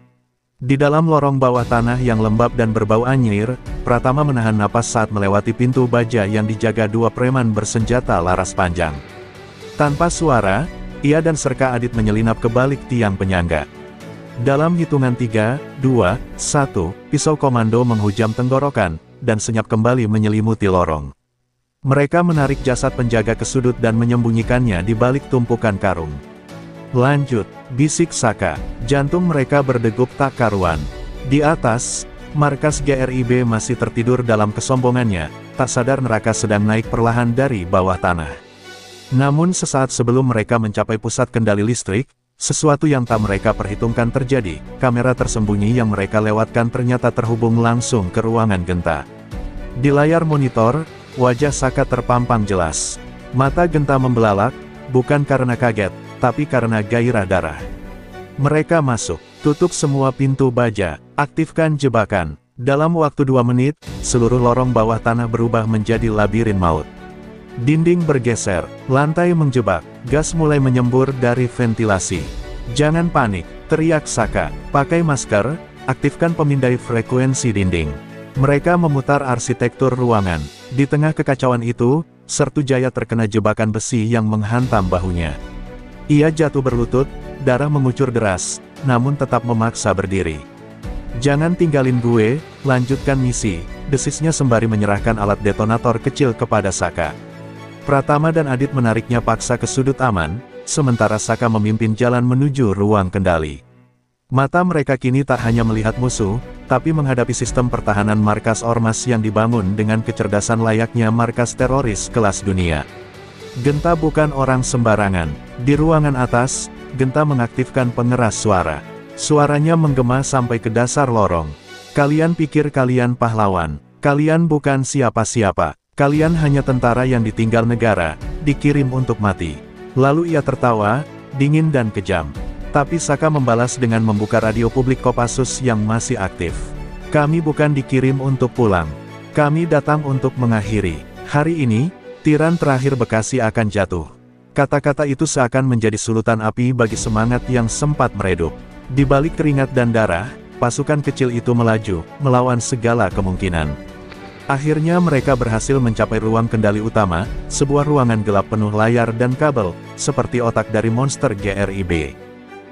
Di dalam lorong bawah tanah yang lembab dan berbau anyir, Pratama menahan napas saat melewati pintu baja yang dijaga dua preman bersenjata laras panjang. Tanpa suara, ia dan Serka Adit menyelinap ke balik tiang penyangga. Dalam hitungan 3, 2, 1, pisau komando menghujam tenggorokan, dan senyap kembali menyelimuti lorong. Mereka menarik jasad penjaga ke sudut dan menyembunyikannya di balik tumpukan karung. Lanjut, bisik Saka, jantung mereka berdegup tak karuan. Di atas, markas GRIB masih tertidur dalam kesombongannya, tak sadar neraka sedang naik perlahan dari bawah tanah. Namun sesaat sebelum mereka mencapai pusat kendali listrik, sesuatu yang tak mereka perhitungkan terjadi. Kamera tersembunyi yang mereka lewatkan ternyata terhubung langsung ke ruangan Genta. Di layar monitor, wajah Saka terpampang jelas. Mata Genta membelalak, bukan karena kaget, tapi karena gairah darah. Mereka masuk, tutup semua pintu baja, aktifkan jebakan. Dalam waktu 2 menit, seluruh lorong bawah tanah berubah menjadi labirin maut. Dinding bergeser, lantai menjebak, gas mulai menyembur dari ventilasi. Jangan panik, teriak Saka, pakai masker, aktifkan pemindai frekuensi dinding. Mereka memutar arsitektur ruangan. Di tengah kekacauan itu, Sertujaya terkena jebakan besi yang menghantam bahunya. Ia jatuh berlutut, darah mengucur deras, namun tetap memaksa berdiri. Jangan tinggalin gue, lanjutkan misi, desisnya sembari menyerahkan alat detonator kecil kepada Saka. Pratama dan Adit menariknya paksa ke sudut aman, sementara Saka memimpin jalan menuju ruang kendali. Mata mereka kini tak hanya melihat musuh, tapi menghadapi sistem pertahanan markas ormas yang dibangun dengan kecerdasan layaknya markas teroris kelas dunia. Genta bukan orang sembarangan. Di ruangan atas, Genta mengaktifkan pengeras suara. Suaranya menggema sampai ke dasar lorong. Kalian pikir kalian pahlawan, kalian bukan siapa-siapa. Kalian hanya tentara yang ditinggal negara, dikirim untuk mati. Lalu ia tertawa, dingin dan kejam. Tapi Saka membalas dengan membuka radio publik Kopassus yang masih aktif. Kami bukan dikirim untuk pulang. Kami datang untuk mengakhiri. Hari ini, tiran terakhir Bekasi akan jatuh. Kata-kata itu seakan menjadi sulutan api bagi semangat yang sempat meredup. Di balik keringat dan darah, pasukan kecil itu melaju, melawan segala kemungkinan. Akhirnya mereka berhasil mencapai ruang kendali utama, sebuah ruangan gelap penuh layar dan kabel, seperti otak dari monster GRIB.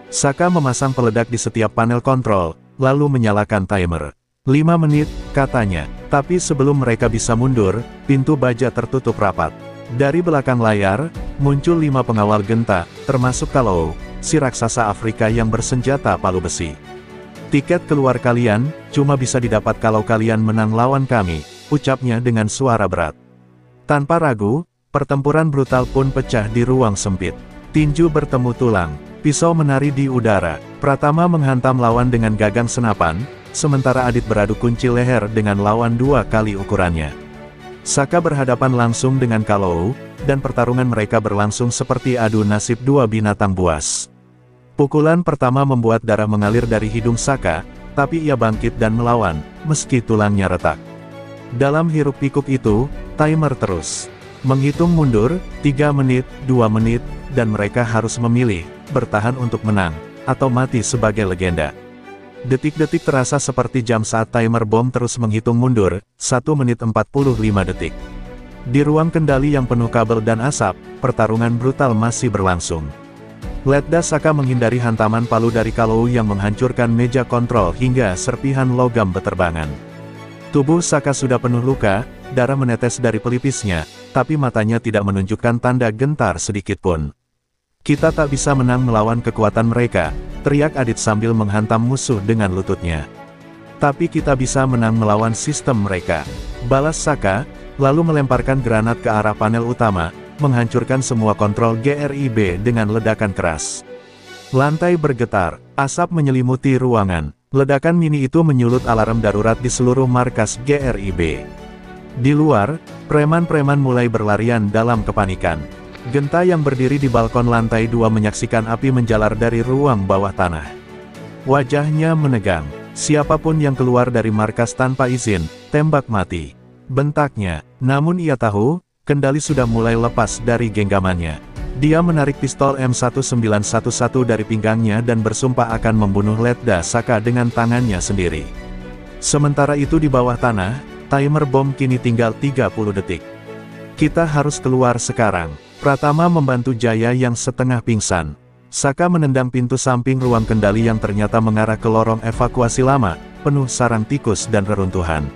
Saka memasang peledak di setiap panel kontrol, lalu menyalakan timer. 5 menit, katanya. Tapi sebelum mereka bisa mundur, pintu baja tertutup rapat. Dari belakang layar, muncul 5 pengawal Genta, termasuk Kalou, si raksasa Afrika yang bersenjata palu besi. Tiket keluar kalian, cuma bisa didapat kalau kalian menang lawan kami, ucapnya dengan suara berat. Tanpa ragu, pertempuran brutal pun pecah di ruang sempit. Tinju bertemu tulang, pisau menari di udara. Pratama menghantam lawan dengan gagang senapan, sementara Adit beradu kunci leher dengan lawan 2 kali ukurannya. Saka berhadapan langsung dengan Kalou, dan pertarungan mereka berlangsung seperti adu nasib 2 binatang buas. Pukulan pertama membuat darah mengalir dari hidung Saka, tapi ia bangkit dan melawan, meski tulangnya retak. Dalam hiruk-pikuk itu, timer terus menghitung mundur, 3 menit, 2 menit, dan mereka harus memilih, bertahan untuk menang, atau mati sebagai legenda. Detik-detik terasa seperti jam saat timer bom terus menghitung mundur, 1 menit 45 detik. Di ruang kendali yang penuh kabel dan asap, pertarungan brutal masih berlangsung. Letda Saka menghindari hantaman palu dari Kalou yang menghancurkan meja kontrol hingga serpihan logam beterbangan. Tubuh Saka sudah penuh luka, darah menetes dari pelipisnya, tapi matanya tidak menunjukkan tanda gentar sedikitpun. Kita tak bisa menang melawan kekuatan mereka, teriak Adit sambil menghantam musuh dengan lututnya. Tapi kita bisa menang melawan sistem mereka, balas Saka, lalu melemparkan granat ke arah panel utama, menghancurkan semua kontrol GRIB dengan ledakan keras. Lantai bergetar, asap menyelimuti ruangan. Ledakan mini itu menyulut alarm darurat di seluruh markas GRIB. Di luar, preman-preman mulai berlarian dalam kepanikan. Genta yang berdiri di balkon lantai 2 menyaksikan api menjalar dari ruang bawah tanah. Wajahnya menegang. Siapapun yang keluar dari markas tanpa izin, tembak mati. Bentaknya, namun ia tahu, kendali sudah mulai lepas dari genggamannya. Dia menarik pistol M1911 dari pinggangnya dan bersumpah akan membunuh Letda Saka dengan tangannya sendiri. Sementara itu di bawah tanah, timer bom kini tinggal 30 detik. Kita harus keluar sekarang. Pratama membantu Jaya yang setengah pingsan. Saka menendang pintu samping ruang kendali yang ternyata mengarah ke lorong evakuasi lama, penuh sarang tikus dan reruntuhan.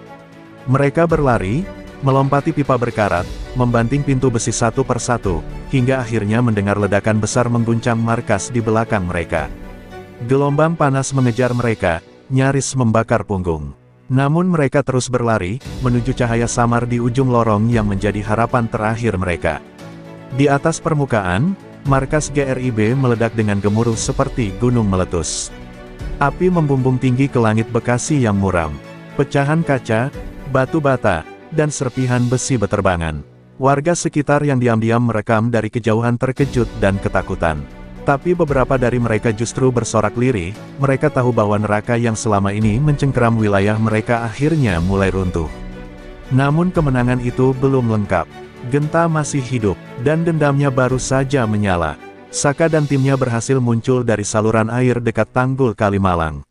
Mereka berlari, melompati pipa berkarat, membanting pintu besi satu persatu, hingga akhirnya mendengar ledakan besar mengguncang markas di belakang mereka. Gelombang panas mengejar mereka, nyaris membakar punggung. Namun mereka terus berlari, menuju cahaya samar di ujung lorong yang menjadi harapan terakhir mereka. Di atas permukaan, markas GRIB meledak dengan gemuruh seperti gunung meletus. Api membumbung tinggi ke langit Bekasi yang muram. Pecahan kaca, batu bata, dan serpihan besi beterbangan. Warga sekitar yang diam-diam merekam dari kejauhan terkejut dan ketakutan. Tapi beberapa dari mereka justru bersorak lirih, mereka tahu bahwa neraka yang selama ini mencengkeram wilayah mereka akhirnya mulai runtuh. Namun kemenangan itu belum lengkap. Genta masih hidup, dan dendamnya baru saja menyala. Saka dan timnya berhasil muncul dari saluran air dekat Tanggul Kalimalang.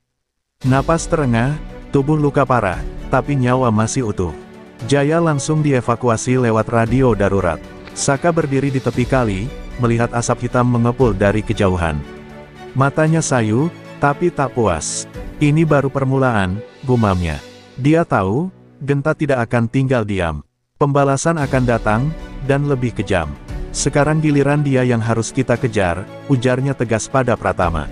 Napas terengah, tubuh luka parah, tapi nyawa masih utuh. Jaya langsung dievakuasi lewat radio darurat. Saka berdiri di tepi kali, melihat asap hitam mengepul dari kejauhan. Matanya sayu, tapi tak puas. Ini baru permulaan, gumamnya. Dia tahu, Genta tidak akan tinggal diam. Pembalasan akan datang, dan lebih kejam. Sekarang giliran dia yang harus kita kejar, ujarnya tegas pada Pratama.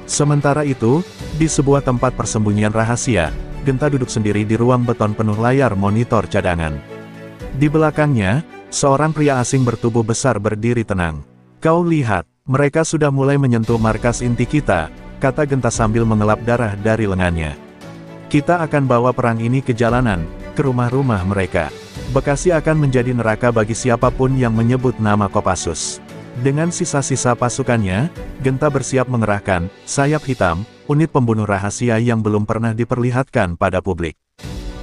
Sementara itu, di sebuah tempat persembunyian rahasia, Genta duduk sendiri di ruang beton penuh layar monitor cadangan. Di belakangnya, seorang pria asing bertubuh besar berdiri tenang. "Kau lihat, mereka sudah mulai menyentuh markas inti kita," kata Genta sambil mengelap darah dari lengannya. "Kita akan bawa perang ini ke jalanan, ke rumah-rumah mereka. Bekasi akan menjadi neraka bagi siapapun yang menyebut nama Kopassus." Dengan sisa-sisa pasukannya, Genta bersiap mengerahkan sayap hitam, unit pembunuh rahasia yang belum pernah diperlihatkan pada publik.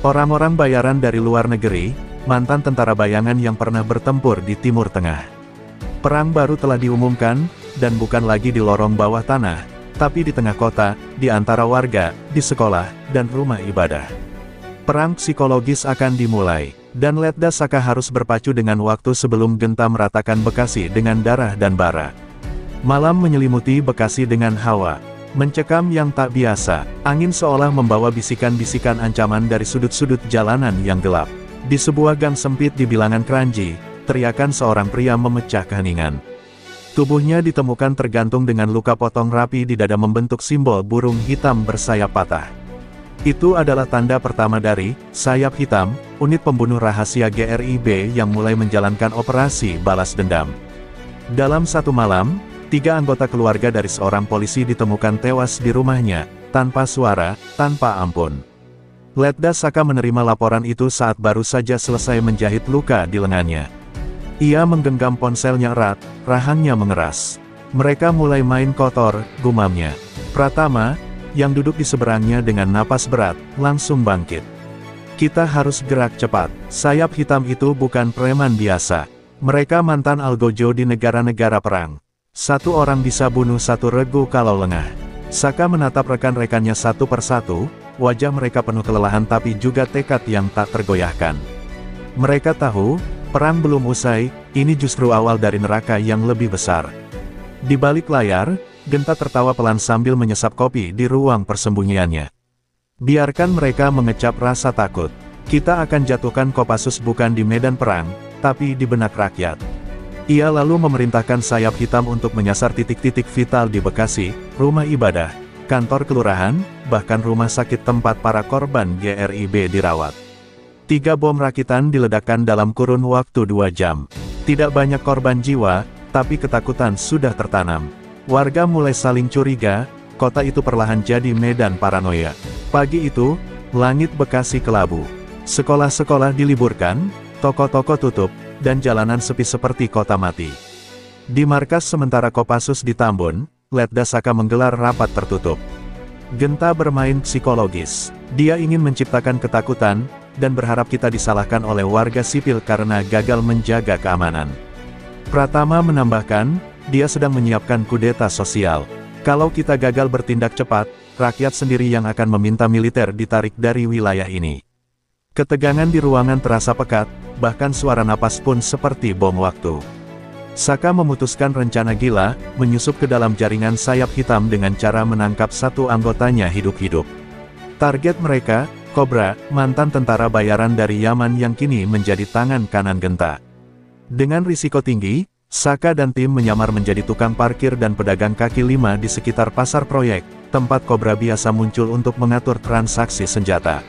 Orang-orang bayaran dari luar negeri, mantan tentara bayangan yang pernah bertempur di Timur Tengah. Perang baru telah diumumkan, dan bukan lagi di lorong bawah tanah, tapi di tengah kota, di antara warga, di sekolah, dan rumah ibadah. Perang psikologis akan dimulai. Dan Letda Saka harus berpacu dengan waktu sebelum Genta meratakan Bekasi dengan darah dan bara. Malam menyelimuti Bekasi dengan hawa mencekam yang tak biasa. Angin seolah membawa bisikan-bisikan ancaman dari sudut-sudut jalanan yang gelap. Di sebuah gang sempit di bilangan Kranji, teriakan seorang pria memecah keheningan. Tubuhnya ditemukan tergantung dengan luka potong rapi di dada membentuk simbol burung hitam bersayap patah. Itu adalah tanda pertama dari sayap hitam, unit pembunuh rahasia GRIB yang mulai menjalankan operasi balas dendam. Dalam satu malam, 3 anggota keluarga dari seorang polisi ditemukan tewas di rumahnya, tanpa suara, tanpa ampun. Letda Saka menerima laporan itu saat baru saja selesai menjahit luka di lengannya. Ia menggenggam ponselnya erat, rahangnya mengeras. "Mereka mulai main kotor," gumamnya. Pratama, yang duduk di seberangnya dengan napas berat, langsung bangkit. "Kita harus gerak cepat. Sayap hitam itu bukan preman biasa. Mereka mantan algojo di negara-negara perang. Satu orang bisa bunuh satu regu kalau lengah." Saka menatap rekan-rekannya satu persatu, wajah mereka penuh kelelahan tapi juga tekad yang tak tergoyahkan. Mereka tahu, perang belum usai, ini justru awal dari neraka yang lebih besar. Di balik layar, Genta tertawa pelan sambil menyesap kopi di ruang persembunyiannya. "Biarkan mereka mengecap rasa takut. Kita akan jatuhkan Kopassus bukan di medan perang, tapi di benak rakyat." Ia lalu memerintahkan sayap hitam untuk menyasar titik-titik vital di Bekasi, rumah ibadah, kantor kelurahan, bahkan rumah sakit tempat para korban GRIB dirawat. 3 bom rakitan diledakkan dalam kurun waktu 2 jam. Tidak banyak korban jiwa, tapi ketakutan sudah tertanam. Warga mulai saling curiga, kota itu perlahan jadi medan paranoia. Pagi itu, langit Bekasi kelabu. Sekolah-sekolah diliburkan, toko-toko tutup, dan jalanan sepi seperti kota mati. Di markas sementara Kopassus di Tambun, Letda Saka menggelar rapat tertutup. Genta bermain psikologis. Dia ingin menciptakan ketakutan, dan berharap kita disalahkan oleh warga sipil karena gagal menjaga keamanan. Pratama menambahkan, dia sedang menyiapkan kudeta sosial. Kalau kita gagal bertindak cepat, rakyat sendiri yang akan meminta militer ditarik dari wilayah ini. Ketegangan di ruangan terasa pekat, bahkan suara napas pun seperti bom waktu. Saka memutuskan rencana gila, menyusup ke dalam jaringan sayap hitam dengan cara menangkap satu anggotanya hidup-hidup. Target mereka, Cobra, mantan tentara bayaran dari Yaman yang kini menjadi tangan kanan Genta. Dengan risiko tinggi, Saka dan tim menyamar menjadi tukang parkir dan pedagang kaki lima di sekitar pasar proyek, tempat Cobra biasa muncul untuk mengatur transaksi senjata.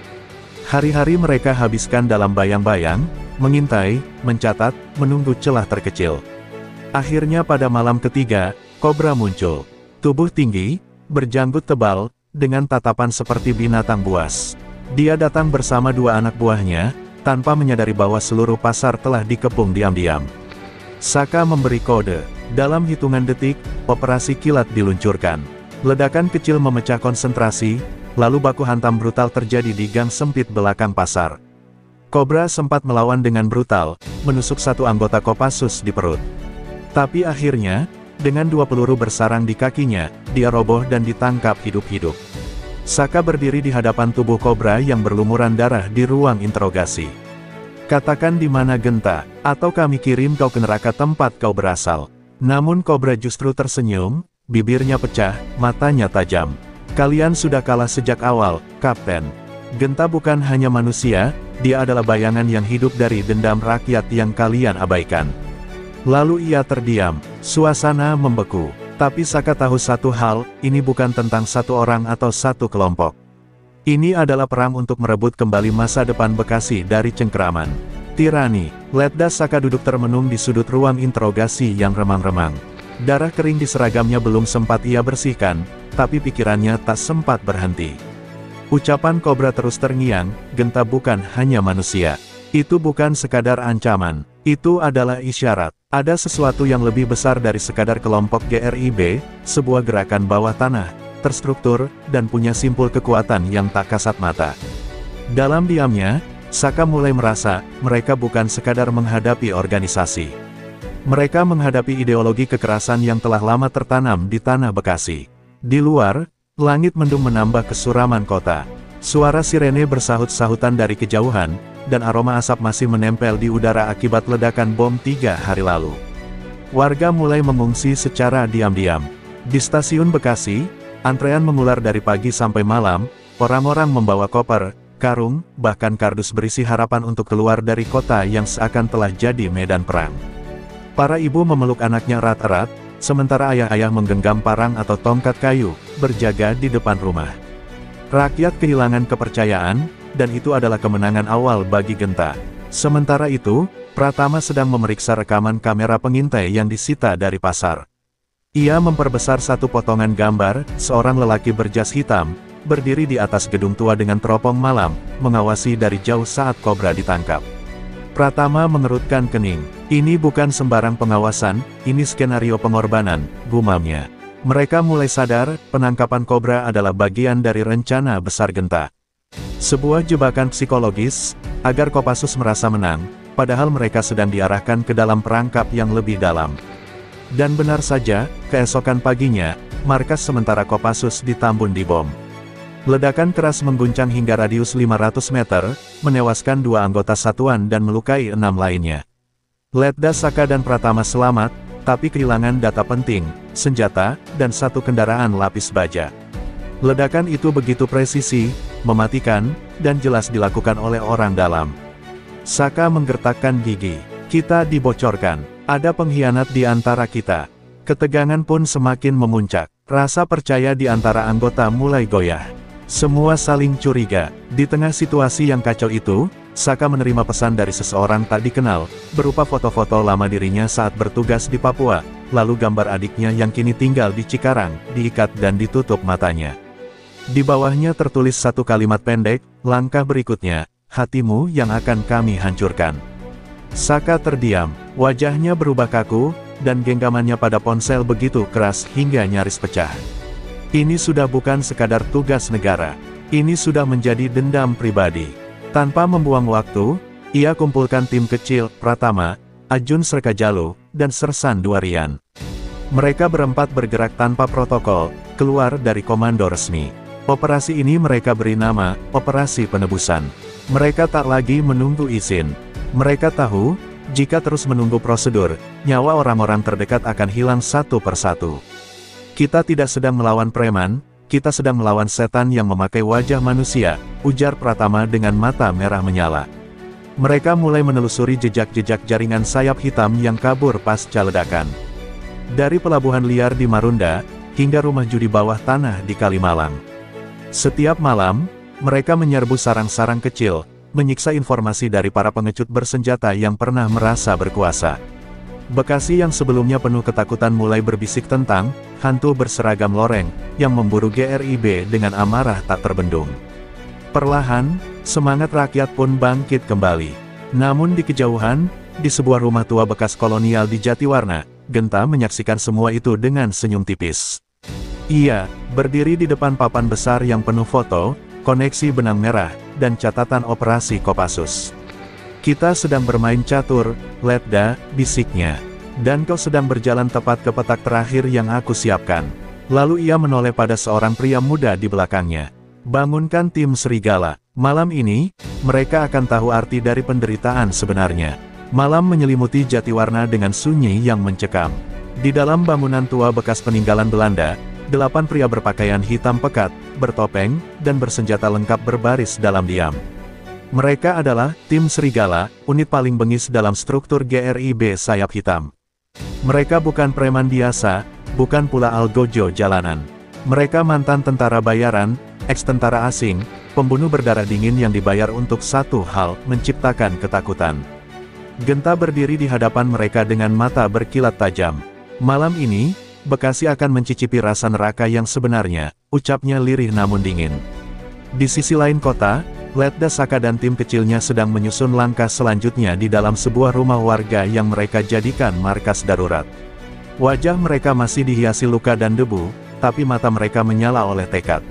Hari-hari mereka habiskan dalam bayang-bayang, mengintai, mencatat, menunggu celah terkecil. Akhirnya pada malam ketiga, Cobra muncul. Tubuh tinggi, berjanggut tebal, dengan tatapan seperti binatang buas. Dia datang bersama dua anak buahnya, tanpa menyadari bahwa seluruh pasar telah dikepung diam-diam. Saka memberi kode. Dalam hitungan detik, operasi kilat diluncurkan. Ledakan kecil memecah konsentrasi, lalu baku hantam brutal terjadi di gang sempit belakang pasar. Cobra sempat melawan dengan brutal, menusuk satu anggota Kopassus di perut. Tapi akhirnya, dengan 2 peluru bersarang di kakinya, dia roboh dan ditangkap hidup-hidup. Saka berdiri di hadapan tubuh Cobra yang berlumuran darah di ruang interogasi. Katakan di mana Genta, atau kami kirim kau ke neraka tempat kau berasal. Namun Cobra justru tersenyum, bibirnya pecah, matanya tajam. Kalian sudah kalah sejak awal, Kapten. Genta bukan hanya manusia, dia adalah bayangan yang hidup dari dendam rakyat yang kalian abaikan. Lalu ia terdiam, suasana membeku. Tapi Saka tahu satu hal, ini bukan tentang satu orang atau satu kelompok. Ini adalah perang untuk merebut kembali masa depan Bekasi dari cengkeraman tirani. Letda Saka duduk termenung di sudut ruang interogasi yang remang-remang. Darah kering di seragamnya belum sempat ia bersihkan, tapi pikirannya tak sempat berhenti. Ucapan Cobra terus terngiang, Genta bukan hanya manusia. Itu bukan sekadar ancaman, itu adalah isyarat. Ada sesuatu yang lebih besar dari sekadar kelompok GRIB, sebuah gerakan bawah tanah, terstruktur, dan punya simpul kekuatan yang tak kasat mata. Dalam diamnya, Saka mulai merasa, mereka bukan sekadar menghadapi organisasi. Mereka menghadapi ideologi kekerasan yang telah lama tertanam di tanah Bekasi. Di luar, langit mendung menambah kesuraman kota. Suara sirene bersahut-sahutan dari kejauhan, dan aroma asap masih menempel di udara akibat ledakan bom 3 hari lalu. Warga mulai mengungsi secara diam-diam. Di stasiun Bekasi, antrean mengular dari pagi sampai malam, orang-orang membawa koper, karung, bahkan kardus berisi harapan untuk keluar dari kota yang seakan telah jadi medan perang. Para ibu memeluk anaknya erat-erat, sementara ayah-ayah menggenggam parang atau tongkat kayu, berjaga di depan rumah. Rakyat kehilangan kepercayaan, dan itu adalah kemenangan awal bagi Genta. Sementara itu, Pratama sedang memeriksa rekaman kamera pengintai yang disita dari pasar. Ia memperbesar satu potongan gambar, seorang lelaki berjas hitam, berdiri di atas gedung tua dengan teropong malam, mengawasi dari jauh saat Cobra ditangkap. Pratama mengerutkan kening. Ini bukan sembarang pengawasan, ini skenario pengorbanan, gumamnya. Mereka mulai sadar, penangkapan Cobra adalah bagian dari rencana besar Genta. Sebuah jebakan psikologis, agar Kopassus merasa menang, padahal mereka sedang diarahkan ke dalam perangkap yang lebih dalam. Dan benar saja, keesokan paginya, markas sementara Kopassus ditambun dibom. Ledakan keras mengguncang hingga radius 500 meter, menewaskan 2 anggota satuan dan melukai 6 lainnya. Letda Saka dan Pratama selamat, tapi kehilangan data penting, senjata, dan 1 kendaraan lapis baja. Ledakan itu begitu presisi, mematikan, dan jelas dilakukan oleh orang dalam. Saka menggertakkan gigi. Kita dibocorkan. Ada pengkhianat di antara kita. Ketegangan pun semakin memuncak. Rasa percaya di antara anggota mulai goyah. Semua saling curiga. Di tengah situasi yang kacau itu, Saka menerima pesan dari seseorang tak dikenal, berupa foto-foto lama dirinya saat bertugas di Papua, lalu gambar adiknya yang kini tinggal di Cikarang, diikat dan ditutup matanya. Di bawahnya tertulis satu kalimat pendek, langkah berikutnya, hatimu yang akan kami hancurkan. Saka terdiam, wajahnya berubah kaku, dan genggamannya pada ponsel begitu keras hingga nyaris pecah. Ini sudah bukan sekadar tugas negara, ini sudah menjadi dendam pribadi. Tanpa membuang waktu, ia kumpulkan tim kecil, Pratama, Ajun Srekajalu, dan Sersan Duarian. Mereka berempat bergerak tanpa protokol, keluar dari komando resmi. Operasi ini mereka beri nama, Operasi Penebusan. Mereka tak lagi menunggu izin. Mereka tahu, jika terus menunggu prosedur, nyawa orang-orang terdekat akan hilang satu persatu. Kita tidak sedang melawan preman, kita sedang melawan setan yang memakai wajah manusia, ujar Pratama dengan mata merah menyala. Mereka mulai menelusuri jejak-jejak jaringan sayap hitam yang kabur pasca ledakan. Dari pelabuhan liar di Marunda, hingga rumah judi bawah tanah di Kalimalang. Setiap malam, mereka menyerbu sarang-sarang kecil, menyiksa informasi dari para pengecut bersenjata yang pernah merasa berkuasa. Bekasi yang sebelumnya penuh ketakutan mulai berbisik tentang hantu berseragam loreng yang memburu GRIB dengan amarah tak terbendung. Perlahan, semangat rakyat pun bangkit kembali. Namun di kejauhan, di sebuah rumah tua bekas kolonial di Jatiwarna, Genta menyaksikan semua itu dengan senyum tipis. Ia berdiri di depan papan besar yang penuh foto, koneksi benang merah, dan catatan operasi Kopassus. Kita sedang bermain catur, Letda, bisiknya. Dan kau sedang berjalan tepat ke petak terakhir yang aku siapkan. Lalu ia menoleh pada seorang pria muda di belakangnya. Bangunkan tim serigala. Malam ini, mereka akan tahu arti dari penderitaan sebenarnya. Malam menyelimuti Jatiwarna dengan sunyi yang mencekam. Di dalam bangunan tua bekas peninggalan Belanda, 8 pria berpakaian hitam pekat, bertopeng, dan bersenjata lengkap berbaris dalam diam. Mereka adalah tim serigala, unit paling bengis dalam struktur GRIB sayap hitam. Mereka bukan preman biasa, bukan pula algojo jalanan. Mereka mantan tentara bayaran, eks-tentara asing, pembunuh berdarah dingin yang dibayar untuk satu hal, menciptakan ketakutan. Genta berdiri di hadapan mereka dengan mata berkilat tajam. Malam ini, Bekasi akan mencicipi rasa neraka yang sebenarnya, ucapnya lirih namun dingin. Di sisi lain kota, Letda Saka dan tim kecilnya sedang menyusun langkah selanjutnya di dalam sebuah rumah warga yang mereka jadikan markas darurat. Wajah mereka masih dihiasi luka dan debu, tapi mata mereka menyala oleh tekad.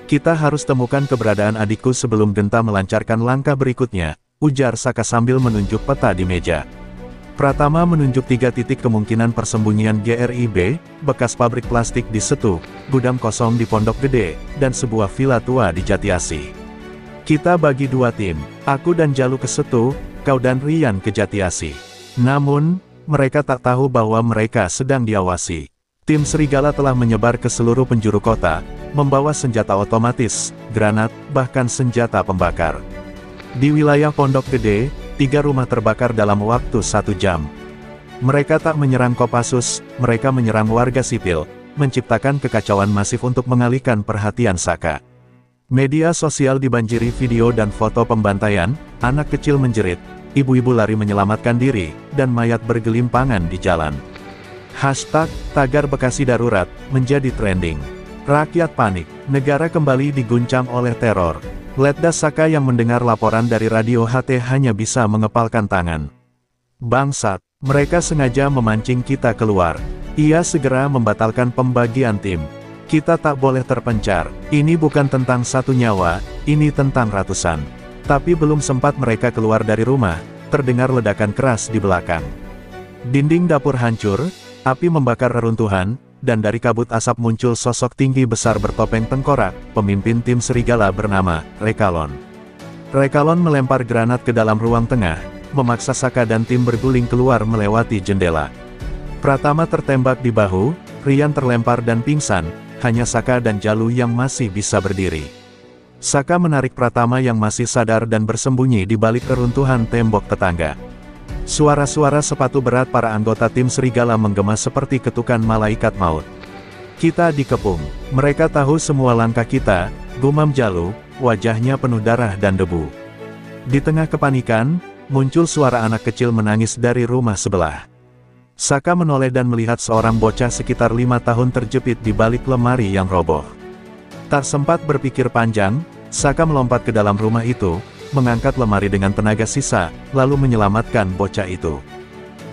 Kita harus temukan keberadaan adikku sebelum Genta melancarkan langkah berikutnya, ujar Saka sambil menunjuk peta di meja. Pratama menunjuk 3 titik kemungkinan persembunyian GRIB, bekas pabrik plastik di Setu, gudang kosong di Pondok Gede, dan sebuah villa tua di Jatiasih. Kita bagi 2 tim, aku dan Jalu ke Setu, kau dan Rian ke Jatiasih. Namun, mereka tak tahu bahwa mereka sedang diawasi. Tim serigala telah menyebar ke seluruh penjuru kota, membawa senjata otomatis, granat, bahkan senjata pembakar. Di wilayah Pondok Gede, 3 rumah terbakar dalam waktu 1 jam. Mereka tak menyerang Kopassus, mereka menyerang warga sipil, menciptakan kekacauan masif untuk mengalihkan perhatian Saka. Media sosial dibanjiri video dan foto pembantaian, anak kecil menjerit, ibu-ibu lari menyelamatkan diri, dan mayat bergelimpangan di jalan. Hashtag, tagar Bekasi darurat, menjadi trending. Rakyat panik, negara kembali diguncang oleh teror. Letda Saka yang mendengar laporan dari radio HT hanya bisa mengepalkan tangan. Bangsat, mereka sengaja memancing kita keluar. Ia segera membatalkan pembagian tim. Kita tak boleh terpencar, ini bukan tentang 1 nyawa, ini tentang ratusan. Tapi belum sempat mereka keluar dari rumah, terdengar ledakan keras di belakang. Dinding dapur hancur, api membakar reruntuhan, dan dari kabut asap muncul sosok tinggi besar bertopeng tengkorak, pemimpin tim serigala bernama Rekalon. Rekalon melempar granat ke dalam ruang tengah, memaksa Saka dan tim berguling keluar melewati jendela. Pratama tertembak di bahu, Rian terlempar dan pingsan, hanya Saka dan Jalu yang masih bisa berdiri. Saka menarik Pratama yang masih sadar dan bersembunyi di balik reruntuhan tembok tetangga. Suara-suara sepatu berat para anggota tim serigala menggema seperti ketukan malaikat maut. Kita dikepung. Mereka tahu semua langkah kita, gumam Jalu, wajahnya penuh darah dan debu. Di tengah kepanikan, muncul suara anak kecil menangis dari rumah sebelah. Saka menoleh dan melihat seorang bocah sekitar 5 tahun terjepit di balik lemari yang roboh. Tak sempat berpikir panjang, Saka melompat ke dalam rumah itu, mengangkat lemari dengan tenaga sisa, lalu menyelamatkan bocah itu.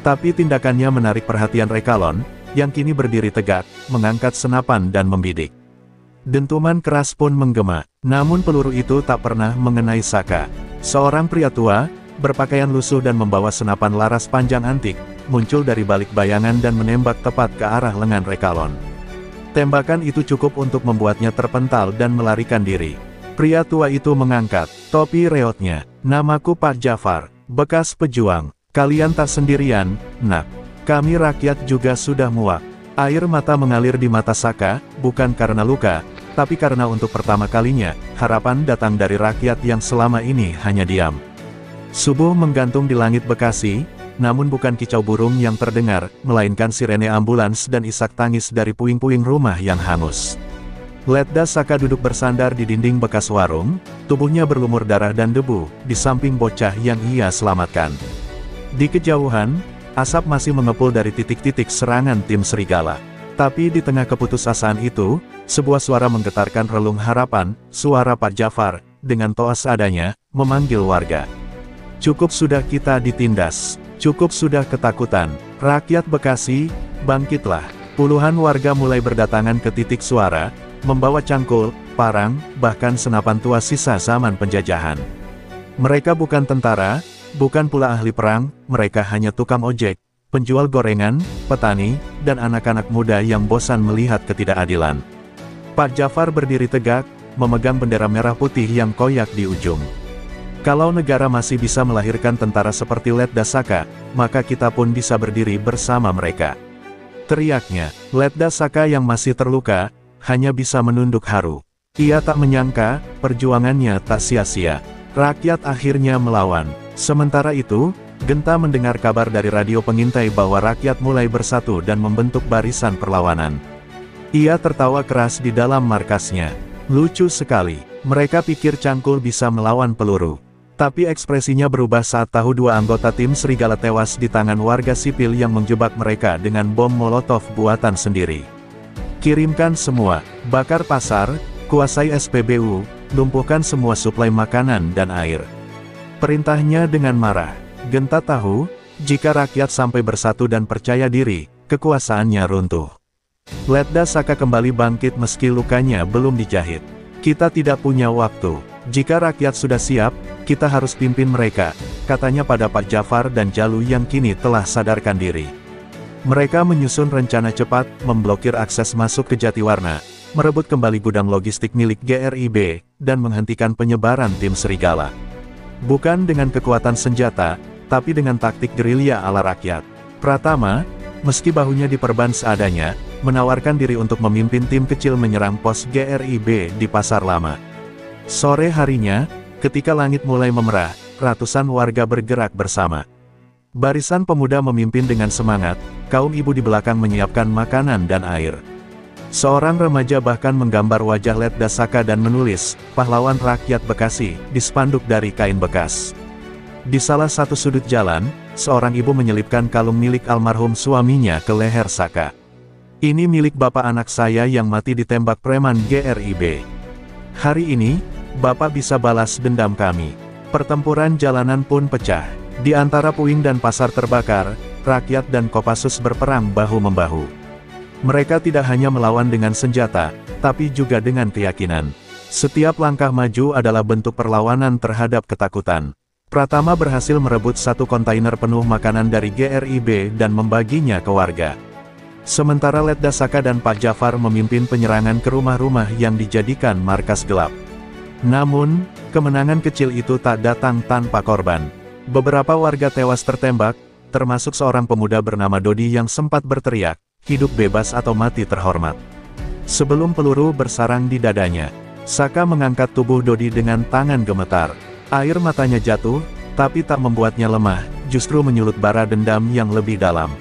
Tapi tindakannya menarik perhatian Rekalon, yang kini berdiri tegak, mengangkat senapan dan membidik. Dentuman keras pun menggema, namun peluru itu tak pernah mengenai Saka. Seorang pria tua, berpakaian lusuh dan membawa senapan laras panjang antik, muncul dari balik bayangan dan menembak tepat ke arah lengan Rekalon. Tembakan itu cukup untuk membuatnya terpental dan melarikan diri. Pria tua itu mengangkat topi reotnya. "Namaku Pak Jafar, bekas pejuang. Kalian tak sendirian, nak. Kami rakyat juga sudah muak." Air mata mengalir di mata Saka, bukan karena luka, tapi karena untuk pertama kalinya, harapan datang dari rakyat yang selama ini hanya diam. Subuh menggantung di langit Bekasi, namun bukan kicau burung yang terdengar, melainkan sirene ambulans dan isak tangis dari puing-puing rumah yang hangus. Letda Saka duduk bersandar di dinding bekas warung, tubuhnya berlumur darah dan debu, di samping bocah yang ia selamatkan. Di kejauhan, asap masih mengepul dari titik-titik serangan tim serigala. Tapi di tengah keputusasaan itu, sebuah suara menggetarkan relung harapan, suara Pak Jafar, dengan toa seadanya, memanggil warga. "Cukup sudah kita ditindas. Cukup sudah ketakutan. Rakyat Bekasi, bangkitlah." Puluhan warga mulai berdatangan ke titik suara, membawa cangkul, parang, bahkan senapan tua sisa zaman penjajahan. Mereka bukan tentara, bukan pula ahli perang, mereka hanya tukang ojek, penjual gorengan, petani, dan anak-anak muda yang bosan melihat ketidakadilan. Pak Jafar berdiri tegak, memegang bendera merah putih yang koyak di ujung. "Kalau negara masih bisa melahirkan tentara seperti Letda Saka, maka kita pun bisa berdiri bersama mereka," teriaknya. Letda Saka yang masih terluka, hanya bisa menunduk haru. Ia tak menyangka, perjuangannya tak sia-sia. Rakyat akhirnya melawan. Sementara itu, Genta mendengar kabar dari radio pengintai bahwa rakyat mulai bersatu dan membentuk barisan perlawanan. Ia tertawa keras di dalam markasnya. Lucu sekali, mereka pikir cangkul bisa melawan peluru. Tapi ekspresinya berubah saat tahu dua anggota tim serigala tewas di tangan warga sipil yang menjebak mereka dengan bom molotov buatan sendiri. "Kirimkan semua, bakar pasar, kuasai SPBU, lumpuhkan semua suplai makanan dan air," perintahnya dengan marah. Genta tahu, jika rakyat sampai bersatu dan percaya diri, kekuasaannya runtuh. Letda Saka kembali bangkit meski lukanya belum dijahit. "Kita tidak punya waktu. Jika rakyat sudah siap, kita harus pimpin mereka," katanya pada Pak Jafar dan Jalu yang kini telah sadarkan diri. Mereka menyusun rencana cepat, memblokir akses masuk ke Jatiwarna, merebut kembali gudang logistik milik GRIB, dan menghentikan penyebaran tim serigala. Bukan dengan kekuatan senjata, tapi dengan taktik gerilya ala rakyat. Pratama, meski bahunya diperban seadanya, menawarkan diri untuk memimpin tim kecil menyerang pos GRIB di Pasar Lama. Sore harinya, ketika langit mulai memerah, ratusan warga bergerak bersama. Barisan pemuda memimpin dengan semangat, kaum ibu di belakang menyiapkan makanan dan air. Seorang remaja bahkan menggambar wajah Letda Saka dan menulis, "Pahlawan Rakyat Bekasi," di spanduk dari kain bekas. Di salah satu sudut jalan, seorang ibu menyelipkan kalung milik almarhum suaminya ke leher Saka. "Ini milik bapak anak saya yang mati ditembak preman GRIB. Hari ini, Bapak bisa balas dendam kami." Pertempuran jalanan pun pecah. Di antara puing dan pasar terbakar, rakyat dan Kopassus berperang bahu-membahu. Mereka tidak hanya melawan dengan senjata, tapi juga dengan keyakinan. Setiap langkah maju adalah bentuk perlawanan terhadap ketakutan. Pratama berhasil merebut satu kontainer penuh makanan dari GRIB dan membaginya ke warga. Sementara Letda Saka dan Pak Jafar memimpin penyerangan ke rumah-rumah yang dijadikan markas gelap. Namun, kemenangan kecil itu tak datang tanpa korban. Beberapa warga tewas tertembak, termasuk seorang pemuda bernama Dodi yang sempat berteriak, "Hidup bebas atau mati terhormat." Sebelum peluru bersarang di dadanya, Saka mengangkat tubuh Dodi dengan tangan gemetar. Air matanya jatuh, tapi tak membuatnya lemah, justru menyulut bara dendam yang lebih dalam.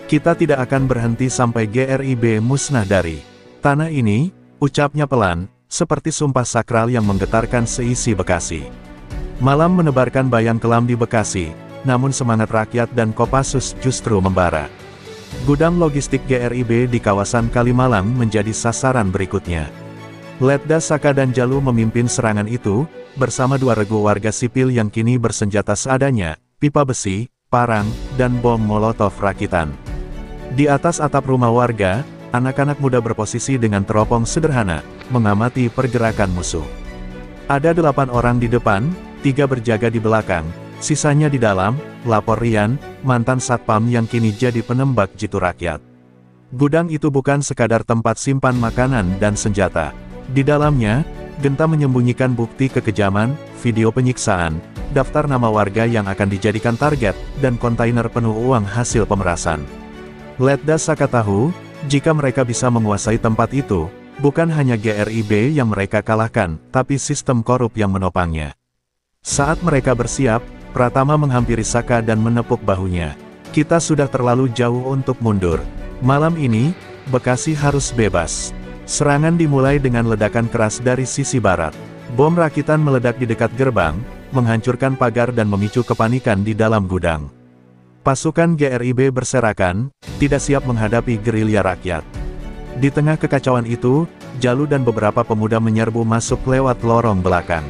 "Kita tidak akan berhenti sampai GRIB musnah dari tanah ini," ucapnya pelan, seperti sumpah sakral yang menggetarkan seisi Bekasi. Malam menebarkan bayang kelam di Bekasi, namun semangat rakyat dan Kopassus justru membara. Gudang logistik GRIB di kawasan Kalimalang menjadi sasaran berikutnya. Letda Saka dan Jalu memimpin serangan itu, bersama dua regu warga sipil yang kini bersenjata seadanya, pipa besi, parang, dan bom molotov rakitan. Di atas atap rumah warga, anak-anak muda berposisi dengan teropong sederhana, mengamati pergerakan musuh. Ada 8 orang di depan, 3 berjaga di belakang, Sisanya di dalam, lapor Rian, mantan satpam yang kini jadi penembak jitu rakyat. Gudang itu bukan sekadar tempat simpan makanan dan senjata. Di dalamnya, Genta menyembunyikan bukti kekejaman, video penyiksaan, daftar nama warga yang akan dijadikan target, dan kontainer penuh uang hasil pemerasan. Letda Saka tahu, jika mereka bisa menguasai tempat itu, bukan hanya GRIB yang mereka kalahkan, tapi sistem korup yang menopangnya. Saat mereka bersiap, Pratama menghampiri Saka dan menepuk bahunya. Kita sudah terlalu jauh untuk mundur. Malam ini, Bekasi harus bebas. Serangan dimulai dengan ledakan keras dari sisi barat. Bom rakitan meledak di dekat gerbang, menghancurkan pagar dan memicu kepanikan di dalam gudang. Pasukan GRIB berserakan, tidak siap menghadapi gerilya rakyat. Di tengah kekacauan itu, Jalu dan beberapa pemuda menyerbu masuk lewat lorong belakang.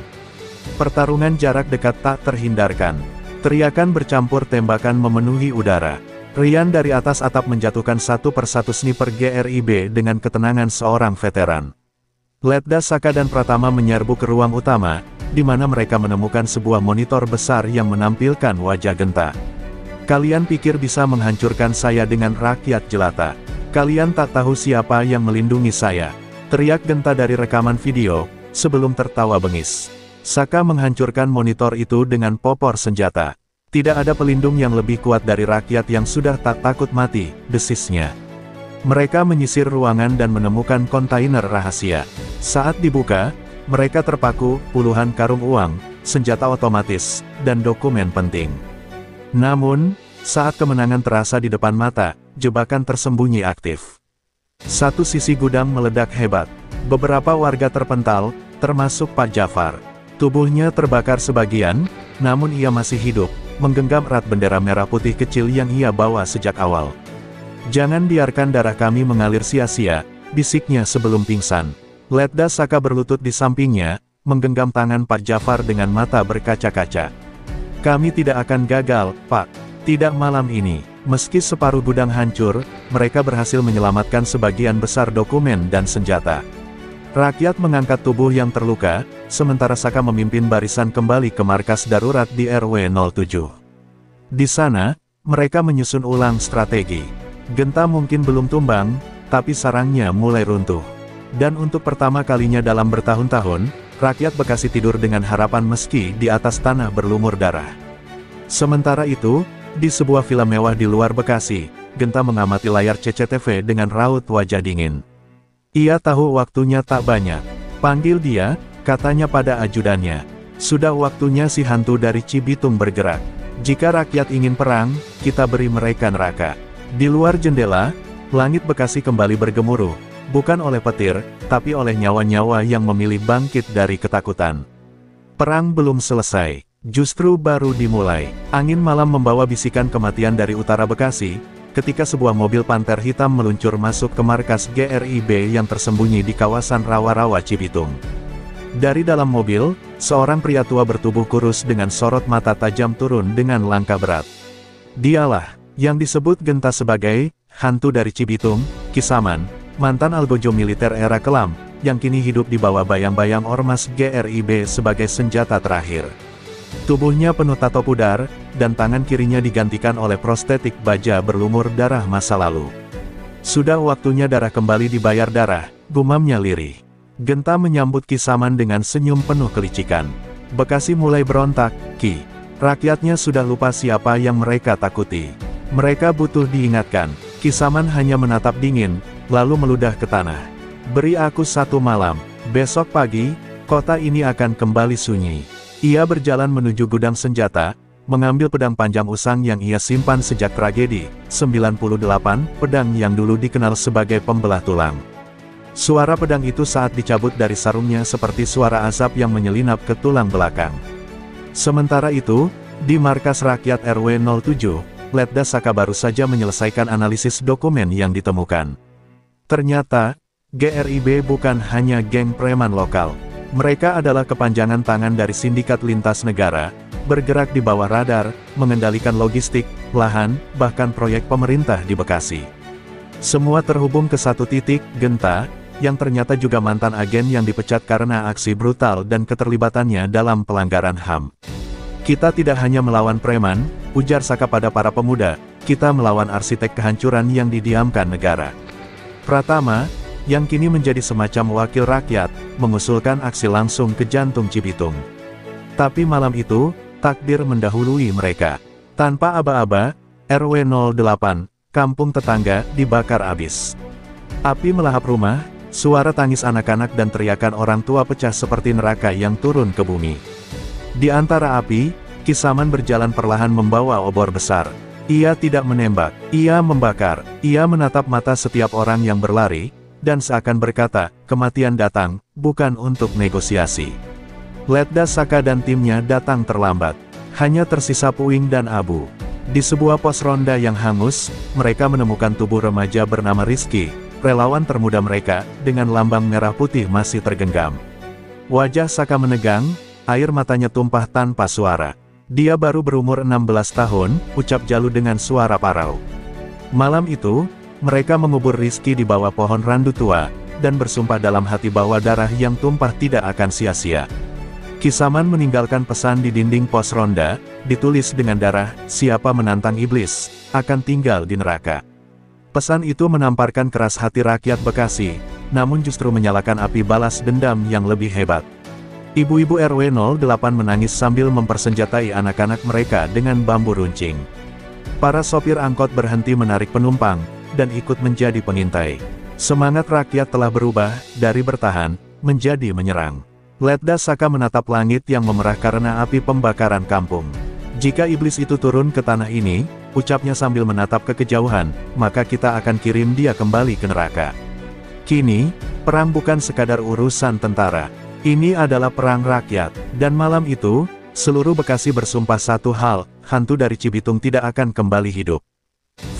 Pertarungan jarak dekat tak terhindarkan. Teriakan bercampur tembakan memenuhi udara. Rian dari atas atap menjatuhkan satu persatu sniper GRIB dengan ketenangan seorang veteran. Letda Saka dan Pratama menyerbu ke ruang utama, di mana mereka menemukan sebuah monitor besar yang menampilkan wajah Genta. Kalian pikir bisa menghancurkan saya dengan rakyat jelata? Kalian tak tahu siapa yang melindungi saya. Teriak Genta dari rekaman video, sebelum tertawa bengis. Saka menghancurkan monitor itu dengan popor senjata. Tidak ada pelindung yang lebih kuat dari rakyat yang sudah tak takut mati, desisnya. Mereka menyisir ruangan dan menemukan kontainer rahasia. Saat dibuka, mereka terpaku puluhan karung uang, senjata otomatis, dan dokumen penting. Namun, saat kemenangan terasa di depan mata, jebakan tersembunyi aktif. Satu sisi gudang meledak hebat. Beberapa warga terpental, termasuk Pak Jafar. Tubuhnya terbakar sebagian, namun ia masih hidup, menggenggam erat bendera merah putih kecil yang ia bawa sejak awal. Jangan biarkan darah kami mengalir sia-sia, bisiknya sebelum pingsan. Letda Saka berlutut di sampingnya, menggenggam tangan Pak Jafar dengan mata berkaca-kaca. Kami tidak akan gagal, Pak. Tidak malam ini. Meski separuh gudang hancur, mereka berhasil menyelamatkan sebagian besar dokumen dan senjata. Rakyat mengangkat tubuh yang terluka, sementara Saka memimpin barisan kembali ke markas darurat di RW 07. Di sana, mereka menyusun ulang strategi. Genta mungkin belum tumbang, tapi sarangnya mulai runtuh. Dan untuk pertama kalinya dalam bertahun-tahun, rakyat Bekasi tidur dengan harapan meski di atas tanah berlumur darah. Sementara itu, di sebuah villa mewah di luar Bekasi, Genta mengamati layar CCTV dengan raut wajah dingin. Ia tahu waktunya tak banyak. Panggil dia, katanya pada ajudannya. Sudah waktunya si hantu dari Cibitung bergerak. Jika rakyat ingin perang, kita beri mereka neraka. Di luar jendela, langit Bekasi kembali bergemuruh. Bukan oleh petir, tapi oleh nyawa-nyawa yang memilih bangkit dari ketakutan. Perang belum selesai, justru baru dimulai. Angin malam membawa bisikan kematian dari utara Bekasi, ketika sebuah mobil panter hitam meluncur masuk ke markas GRIB yang tersembunyi di kawasan rawa-rawa Cibitung. Dari dalam mobil, seorang pria tua bertubuh kurus dengan sorot mata tajam turun dengan langkah berat. Dialah, yang disebut Genta sebagai, hantu dari Cibitung, Kisaman, mantan algojo militer era kelam, yang kini hidup di bawah bayang-bayang ormas GRIB sebagai senjata terakhir. Tubuhnya penuh tato pudar, dan tangan kirinya digantikan oleh prostetik baja berlumur darah masa lalu. Sudah waktunya darah kembali dibayar darah, gumamnya lirih. Genta menyambut Kisaman dengan senyum penuh kelicikan. Bekasi mulai berontak, Ki. Rakyatnya sudah lupa siapa yang mereka takuti. Mereka butuh diingatkan. Kisaman hanya menatap dingin, lalu meludah ke tanah. Beri aku 1 malam, besok pagi, kota ini akan kembali sunyi. Ia berjalan menuju gudang senjata, mengambil pedang panjang usang yang ia simpan sejak tragedi 98, pedang yang dulu dikenal sebagai pembelah tulang. Suara pedang itu saat dicabut dari sarungnya seperti suara azab yang menyelinap ke tulang belakang. Sementara itu, di markas rakyat RW 07, Letda Saka baru saja menyelesaikan analisis dokumen yang ditemukan. Ternyata, GRIB bukan hanya geng preman lokal. Mereka adalah kepanjangan tangan dari sindikat lintas negara, bergerak di bawah radar, mengendalikan logistik, lahan, bahkan proyek pemerintah di Bekasi. Semua terhubung ke satu titik, Genta, yang ternyata juga mantan agen yang dipecat karena aksi brutal dan keterlibatannya dalam pelanggaran HAM. Kita tidak hanya melawan preman, ujar Saka pada para pemuda, kita melawan arsitek kehancuran yang didiamkan negara. Pratama, yang kini menjadi semacam wakil rakyat, mengusulkan aksi langsung ke jantung Cibitung. Tapi malam itu, takdir mendahului mereka. Tanpa aba-aba, RW 08, kampung tetangga, dibakar habis. Api melahap rumah, suara tangis anak-anak dan teriakan orang tua pecah seperti neraka yang turun ke bumi. Di antara api, Kisaman berjalan perlahan membawa obor besar. Ia tidak menembak, ia membakar, ia menatap mata setiap orang yang berlari, dan seakan berkata, kematian datang, bukan untuk negosiasi. Letda Saka dan timnya datang terlambat. Hanya tersisa puing dan abu. Di sebuah pos ronda yang hangus, mereka menemukan tubuh remaja bernama Rizky, relawan termuda mereka, dengan lambang merah putih masih tergenggam. Wajah Saka menegang, air matanya tumpah tanpa suara. Dia baru berumur 16 tahun, ucap Jalu dengan suara parau. Malam itu, mereka mengubur Rizky di bawah pohon randu tua, dan bersumpah dalam hati bahwa darah yang tumpah tidak akan sia-sia. Kisaman meninggalkan pesan di dinding pos ronda, ditulis dengan darah, siapa menantang iblis, akan tinggal di neraka. Pesan itu menamparkan keras hati rakyat Bekasi, namun justru menyalakan api balas dendam yang lebih hebat. Ibu-ibu RW 08 menangis sambil mempersenjatai anak-anak mereka dengan bambu runcing. Para sopir angkot berhenti menarik penumpang, dan ikut menjadi pengintai. Semangat rakyat telah berubah, dari bertahan, menjadi menyerang. Letda Saka menatap langit yang memerah karena api pembakaran kampung. Jika iblis itu turun ke tanah ini, ucapnya sambil menatap ke kejauhan, maka kita akan kirim dia kembali ke neraka. Kini, perang bukan sekadar urusan tentara. Ini adalah perang rakyat, dan malam itu, seluruh Bekasi bersumpah satu hal, hantu dari Cibitung tidak akan kembali hidup.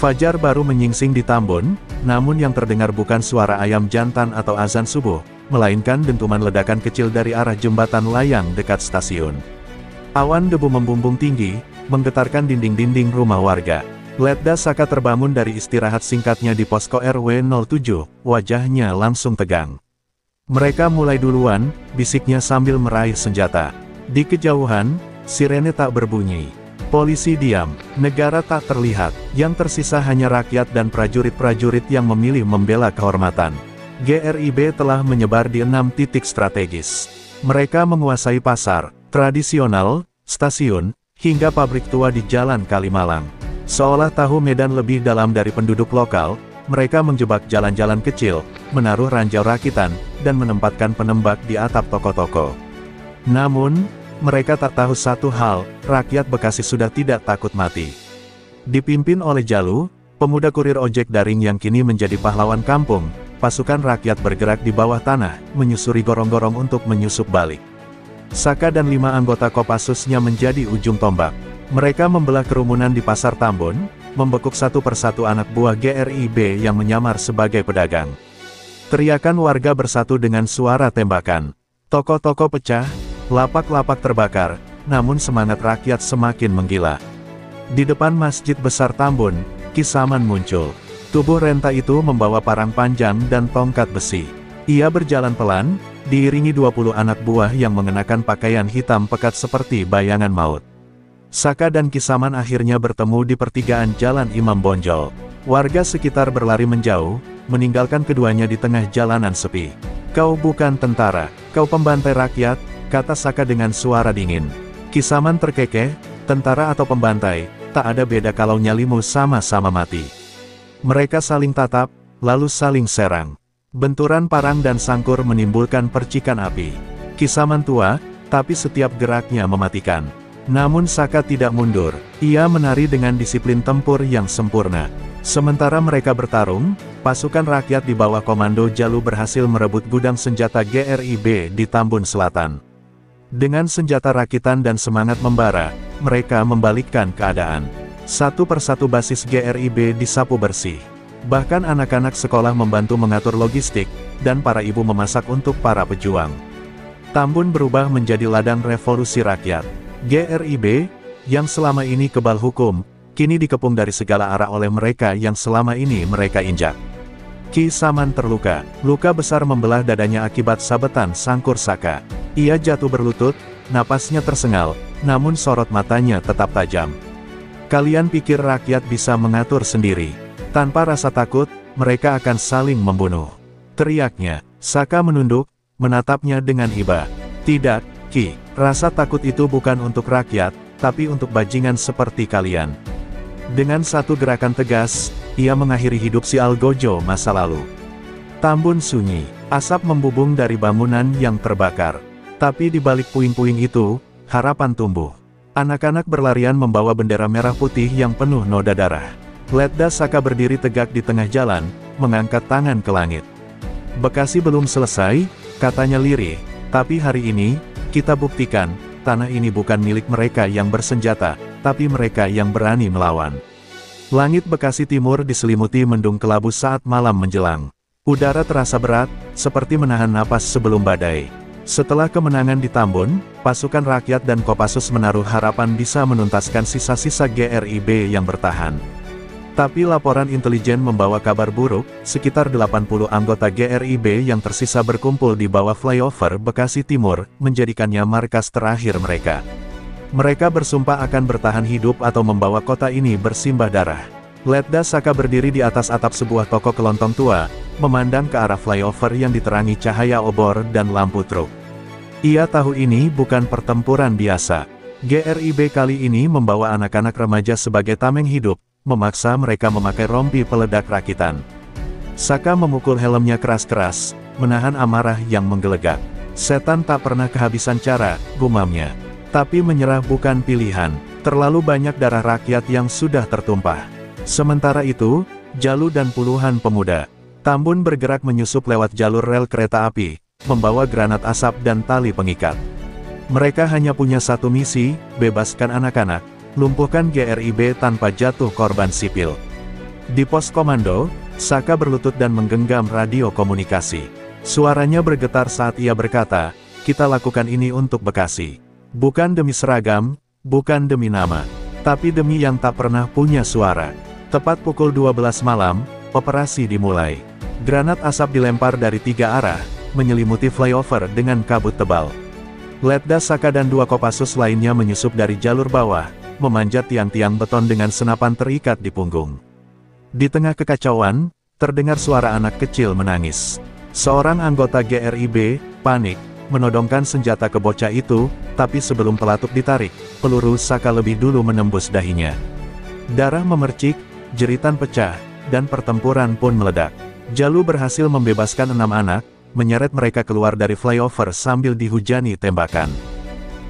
Fajar baru menyingsing di Tambun, namun yang terdengar bukan suara ayam jantan atau azan subuh, melainkan dentuman ledakan kecil dari arah jembatan layang dekat stasiun. Awan debu membumbung tinggi, menggetarkan dinding-dinding rumah warga. Letda Saka terbangun dari istirahat singkatnya di posko RW 07, wajahnya langsung tegang. Mereka mulai duluan, bisiknya sambil meraih senjata. Di kejauhan, sirene tak berbunyi. Polisi diam, negara tak terlihat, yang tersisa hanya rakyat dan prajurit-prajurit yang memilih membela kehormatan. GRIB telah menyebar di 6 titik strategis. Mereka menguasai pasar, tradisional, stasiun, hingga pabrik tua di Jalan Kalimalang. Seolah tahu medan lebih dalam dari penduduk lokal, mereka menjebak jalan-jalan kecil, menaruh ranjau rakitan, dan menempatkan penembak di atap toko-toko. Namun, mereka tak tahu satu hal, rakyat Bekasi sudah tidak takut mati. Dipimpin oleh Jalu, pemuda kurir ojek daring yang kini menjadi pahlawan kampung, pasukan rakyat bergerak di bawah tanah, menyusuri gorong-gorong untuk menyusup balik. Saka dan 5 anggota Kopassusnya menjadi ujung tombak. Mereka membelah kerumunan di Pasar Tambun, membekuk satu persatu anak buah GRIB yang menyamar sebagai pedagang. Teriakan warga bersatu dengan suara tembakan. Toko-toko pecah, lapak-lapak terbakar, namun semangat rakyat semakin menggila. Di depan Masjid Besar Tambun, Kisaman muncul. Tubuh renta itu membawa parang panjang dan tongkat besi. Ia berjalan pelan, diiringi 20 anak buah yang mengenakan pakaian hitam pekat seperti bayangan maut. Saka dan Kisaman akhirnya bertemu di pertigaan Jalan Imam Bonjol. Warga sekitar berlari menjauh, meninggalkan keduanya di tengah jalanan sepi. Kau bukan tentara, kau pembantai rakyat, kata Saka dengan suara dingin. Kisaman terkekeh, tentara atau pembantai, tak ada beda kalau nyalimu sama-sama mati. Mereka saling tatap, lalu saling serang. Benturan parang dan sangkur menimbulkan percikan api. Kisaman tua, tapi setiap geraknya mematikan. Namun Saka tidak mundur, ia menari dengan disiplin tempur yang sempurna. Sementara mereka bertarung, pasukan rakyat di bawah komando Jalu berhasil merebut gudang senjata GRIB di Tambun Selatan. Dengan senjata rakitan dan semangat membara, mereka membalikkan keadaan. Satu persatu basis GRIB disapu bersih. Bahkan anak-anak sekolah membantu mengatur logistik, dan para ibu memasak untuk para pejuang. Tambun berubah menjadi ladang revolusi rakyat. GRIB, yang selama ini kebal hukum, kini dikepung dari segala arah oleh mereka yang selama ini mereka injak. Kisaman terluka, luka besar membelah dadanya akibat sabetan sangkur Saka. Ia jatuh berlutut, napasnya tersengal, namun sorot matanya tetap tajam. Kalian pikir rakyat bisa mengatur sendiri? Tanpa rasa takut, mereka akan saling membunuh. Teriaknya. Saka menunduk, menatapnya dengan iba. Tidak, Ki. Rasa takut itu bukan untuk rakyat, tapi untuk bajingan seperti kalian. Dengan satu gerakan tegas, ia mengakhiri hidup si Algojo masa lalu. Tambun sunyi, asap membubung dari bangunan yang terbakar. Tapi di balik puing-puing itu, harapan tumbuh. Anak-anak berlarian membawa bendera merah putih yang penuh noda darah. Letda Saka berdiri tegak di tengah jalan, mengangkat tangan ke langit. Bekasi belum selesai, katanya lirih, tapi hari ini, kita buktikan, tanah ini bukan milik mereka yang bersenjata, tapi mereka yang berani melawan. Langit Bekasi Timur diselimuti mendung kelabu saat malam menjelang. Udara terasa berat, seperti menahan napas sebelum badai. Setelah kemenangan di Tambun, pasukan rakyat dan Kopassus menaruh harapan bisa menuntaskan sisa-sisa GRIB yang bertahan. Tapi laporan intelijen membawa kabar buruk, sekitar 80 anggota GRIB yang tersisa berkumpul di bawah flyover Bekasi Timur, menjadikannya markas terakhir mereka. Mereka bersumpah akan bertahan hidup atau membawa kota ini bersimbah darah. Letda Saka berdiri di atas atap sebuah toko kelontong tua, memandang ke arah flyover yang diterangi cahaya obor dan lampu truk. Ia tahu ini bukan pertempuran biasa. GRIB kali ini membawa anak-anak remaja sebagai tameng hidup, memaksa mereka memakai rompi peledak rakitan. Saka memukul helmnya keras-keras, menahan amarah yang menggelegak. Setan tak pernah kehabisan cara, gumamnya. Tapi menyerah bukan pilihan, terlalu banyak darah rakyat yang sudah tertumpah. Sementara itu, Jalu dan puluhan pemuda Tambun bergerak menyusup lewat jalur rel kereta api, membawa granat asap dan tali pengikat. Mereka hanya punya satu misi, bebaskan anak-anak, lumpuhkan GRIB tanpa jatuh korban sipil. Di pos komando, Saka berlutut dan menggenggam radio komunikasi. Suaranya bergetar saat ia berkata, kita lakukan ini untuk Bekasi. Bukan demi seragam, bukan demi nama, tapi demi yang tak pernah punya suara. Tepat pukul 12 malam, operasi dimulai. Granat asap dilempar dari 3 arah, menyelimuti flyover dengan kabut tebal. Letda Saka dan 2 Kopassus lainnya menyusup dari jalur bawah, memanjat tiang-tiang beton dengan senapan terikat di punggung. Di tengah kekacauan, terdengar suara anak kecil menangis. Seorang anggota GRIB, panik, menodongkan senjata ke bocah itu, tapi sebelum pelatuk ditarik, peluru Saka lebih dulu menembus dahinya. Darah memercik, jeritan pecah, dan pertempuran pun meledak. Jalu berhasil membebaskan 6 anak, menyeret mereka keluar dari flyover sambil dihujani tembakan.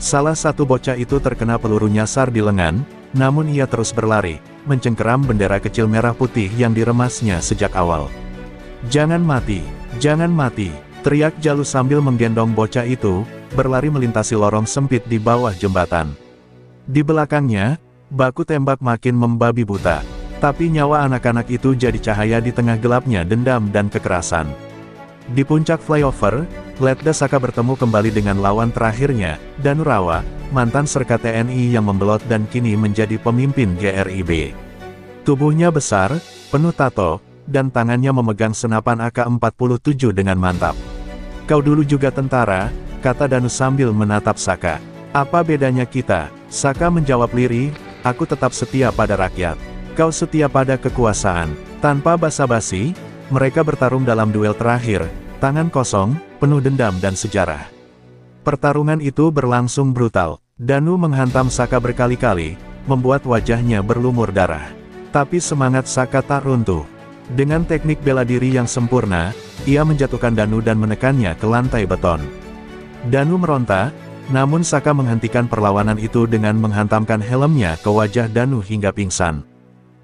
Salah satu bocah itu terkena peluru nyasar di lengan, namun ia terus berlari, mencengkeram bendera kecil merah putih yang diremasnya sejak awal. Jangan mati, jangan mati, teriak Jalu sambil menggendong bocah itu, berlari melintasi lorong sempit di bawah jembatan. Di belakangnya, baku tembak makin membabi buta. Tapi nyawa anak-anak itu jadi cahaya di tengah gelapnya dendam dan kekerasan. Di puncak flyover, Letda Saka bertemu kembali dengan lawan terakhirnya, Danurawa, mantan serka TNI yang membelot dan kini menjadi pemimpin GRIB. Tubuhnya besar, penuh tato, dan tangannya memegang senapan AK-47 dengan mantap. Kau dulu juga tentara, kata Danu sambil menatap Saka. Apa bedanya kita? Saka menjawab lirih, aku tetap setia pada rakyat. Kau setia pada kekuasaan. Tanpa basa-basi, mereka bertarung dalam duel terakhir, tangan kosong, penuh dendam dan sejarah. Pertarungan itu berlangsung brutal. Danu menghantam Saka berkali-kali, membuat wajahnya berlumur darah. Tapi semangat Saka tak runtuh. Dengan teknik bela diri yang sempurna, ia menjatuhkan Danu dan menekannya ke lantai beton. Danu meronta, namun Saka menghentikan perlawanan itu dengan menghantamkan helmnya ke wajah Danu hingga pingsan.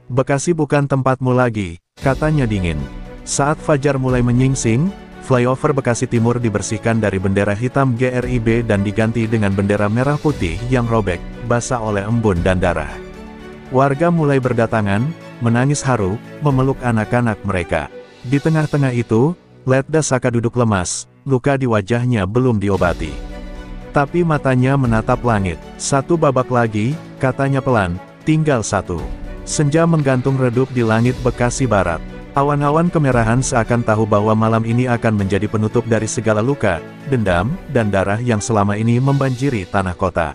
Bekasi bukan tempatmu lagi, katanya dingin. Saat fajar mulai menyingsing, flyover Bekasi Timur dibersihkan dari bendera hitam GRIB dan diganti dengan bendera merah putih yang robek, basah oleh embun dan darah. Warga mulai berdatangan, menangis haru, memeluk anak-anak mereka. Di tengah-tengah itu, Letda Saka duduk lemas, luka di wajahnya belum diobati. Tapi matanya menatap langit. Satu babak lagi, katanya pelan, tinggal satu. Senja menggantung redup di langit Bekasi Barat. Awan-awan kemerahan seakan tahu bahwa malam ini akan menjadi penutup dari segala luka, dendam, dan darah yang selama ini membanjiri tanah kota.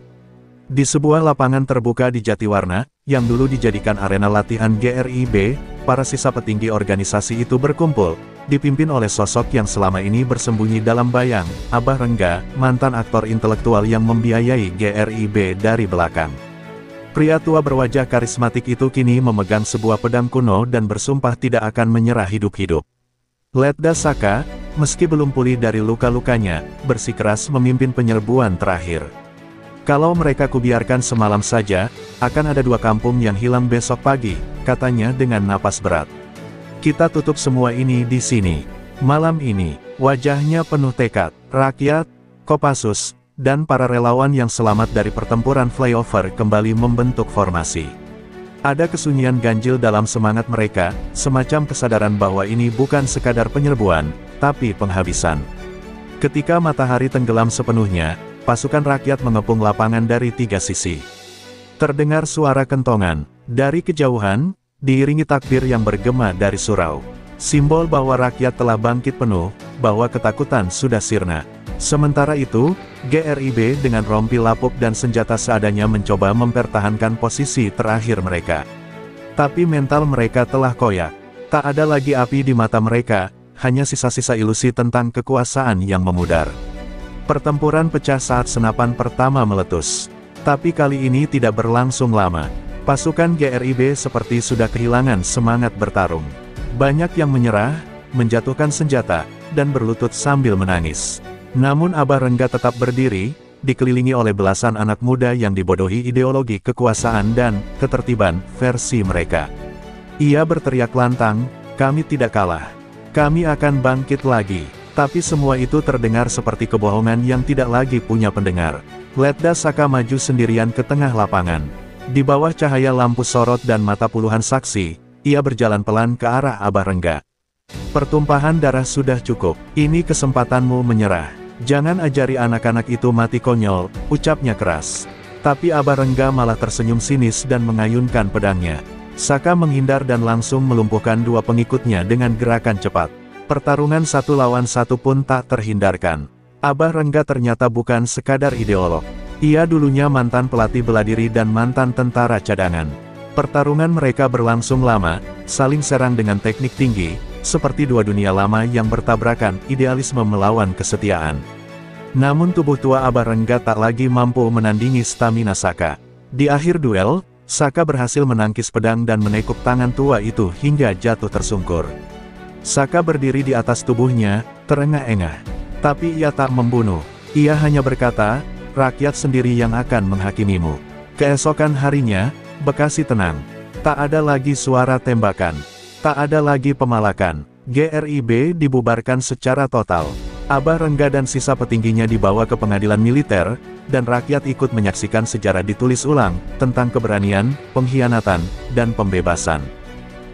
Di sebuah lapangan terbuka di Jatiwarna, yang dulu dijadikan arena latihan GRIB, para sisa petinggi organisasi itu berkumpul, dipimpin oleh sosok yang selama ini bersembunyi dalam bayang, Abah Rengga, mantan aktor intelektual yang membiayai GRIB dari belakang. Pria tua berwajah karismatik itu kini memegang sebuah pedang kuno dan bersumpah tidak akan menyerah hidup-hidup. Letda Saka, meski belum pulih dari luka-lukanya, bersikeras memimpin penyerbuan terakhir. Kalau mereka kubiarkan semalam saja, akan ada 2 kampung yang hilang besok pagi, katanya dengan napas berat. Kita tutup semua ini di sini. Malam ini, wajahnya penuh tekad. Rakyat, Kopassus, dan para relawan yang selamat dari pertempuran flyover kembali membentuk formasi. Ada kesunyian ganjil dalam semangat mereka, semacam kesadaran bahwa ini bukan sekadar penyerbuan, tapi penghabisan. Ketika matahari tenggelam sepenuhnya, pasukan rakyat mengepung lapangan dari 3 sisi. Terdengar suara kentongan. Dari kejauhan, diiringi takbir yang bergema dari surau. Simbol bahwa rakyat telah bangkit penuh, bahwa ketakutan sudah sirna. Sementara itu, GRIB dengan rompi lapuk dan senjata seadanya mencoba mempertahankan posisi terakhir mereka. Tapi mental mereka telah koyak. Tak ada lagi api di mata mereka, hanya sisa-sisa ilusi tentang kekuasaan yang memudar. Pertempuran pecah saat senapan pertama meletus. Tapi kali ini tidak berlangsung lama. Pasukan GRIB seperti sudah kehilangan semangat bertarung. Banyak yang menyerah, menjatuhkan senjata, dan berlutut sambil menangis. Namun Abah Rengga tetap berdiri, dikelilingi oleh belasan anak muda yang dibodohi ideologi kekuasaan dan ketertiban versi mereka. Ia berteriak lantang, "Kami tidak kalah. Kami akan bangkit lagi." Tapi semua itu terdengar seperti kebohongan yang tidak lagi punya pendengar. Letda Saka maju sendirian ke tengah lapangan. Di bawah cahaya lampu sorot dan mata puluhan saksi, ia berjalan pelan ke arah Abah Rengga. "Pertumpahan darah sudah cukup. Ini kesempatanmu menyerah. Jangan ajari anak-anak itu mati konyol," ucapnya keras. Tapi Abah Rengga malah tersenyum sinis dan mengayunkan pedangnya. Saka menghindar dan langsung melumpuhkan 2 pengikutnya dengan gerakan cepat. Pertarungan 1 lawan 1 pun tak terhindarkan. Abah Rengga ternyata bukan sekadar ideolog. Ia dulunya mantan pelatih bela diri dan mantan tentara cadangan. Pertarungan mereka berlangsung lama, saling serang dengan teknik tinggi, seperti 2 dunia lama yang bertabrakan, idealisme melawan kesetiaan. Namun tubuh tua Abah Rengga tak lagi mampu menandingi stamina Saka. Di akhir duel, Saka berhasil menangkis pedang dan menekuk tangan tua itu hingga jatuh tersungkur. Saka berdiri di atas tubuhnya, terengah-engah. Tapi ia tak membunuh. Ia hanya berkata, "Rakyat sendiri yang akan menghakimimu." Keesokan harinya, Bekasi tenang. Tak ada lagi suara tembakan. Tak ada lagi pemalakan. GRIB dibubarkan secara total. Abah Rengga dan sisa petingginya dibawa ke pengadilan militer, dan rakyat ikut menyaksikan sejarah ditulis ulang, tentang keberanian, pengkhianatan, dan pembebasan.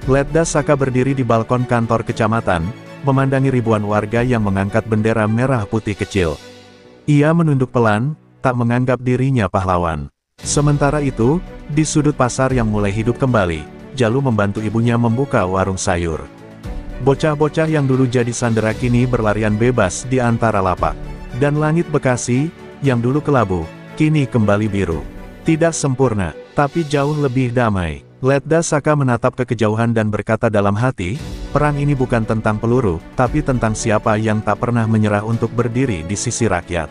Letda Saka berdiri di balkon kantor kecamatan, memandangi ribuan warga yang mengangkat bendera merah putih kecil. Ia menunduk pelan, tak menganggap dirinya pahlawan. Sementara itu, di sudut pasar yang mulai hidup kembali, Jalu membantu ibunya membuka warung sayur. Bocah-bocah yang dulu jadi sandera kini berlarian bebas di antara lapak. Dan langit Bekasi, yang dulu kelabu, kini kembali biru. Tidak sempurna, tapi jauh lebih damai. Letda Saka menatap ke kejauhan dan berkata dalam hati, "Perang ini bukan tentang peluru, tapi tentang siapa yang tak pernah menyerah untuk berdiri di sisi rakyat."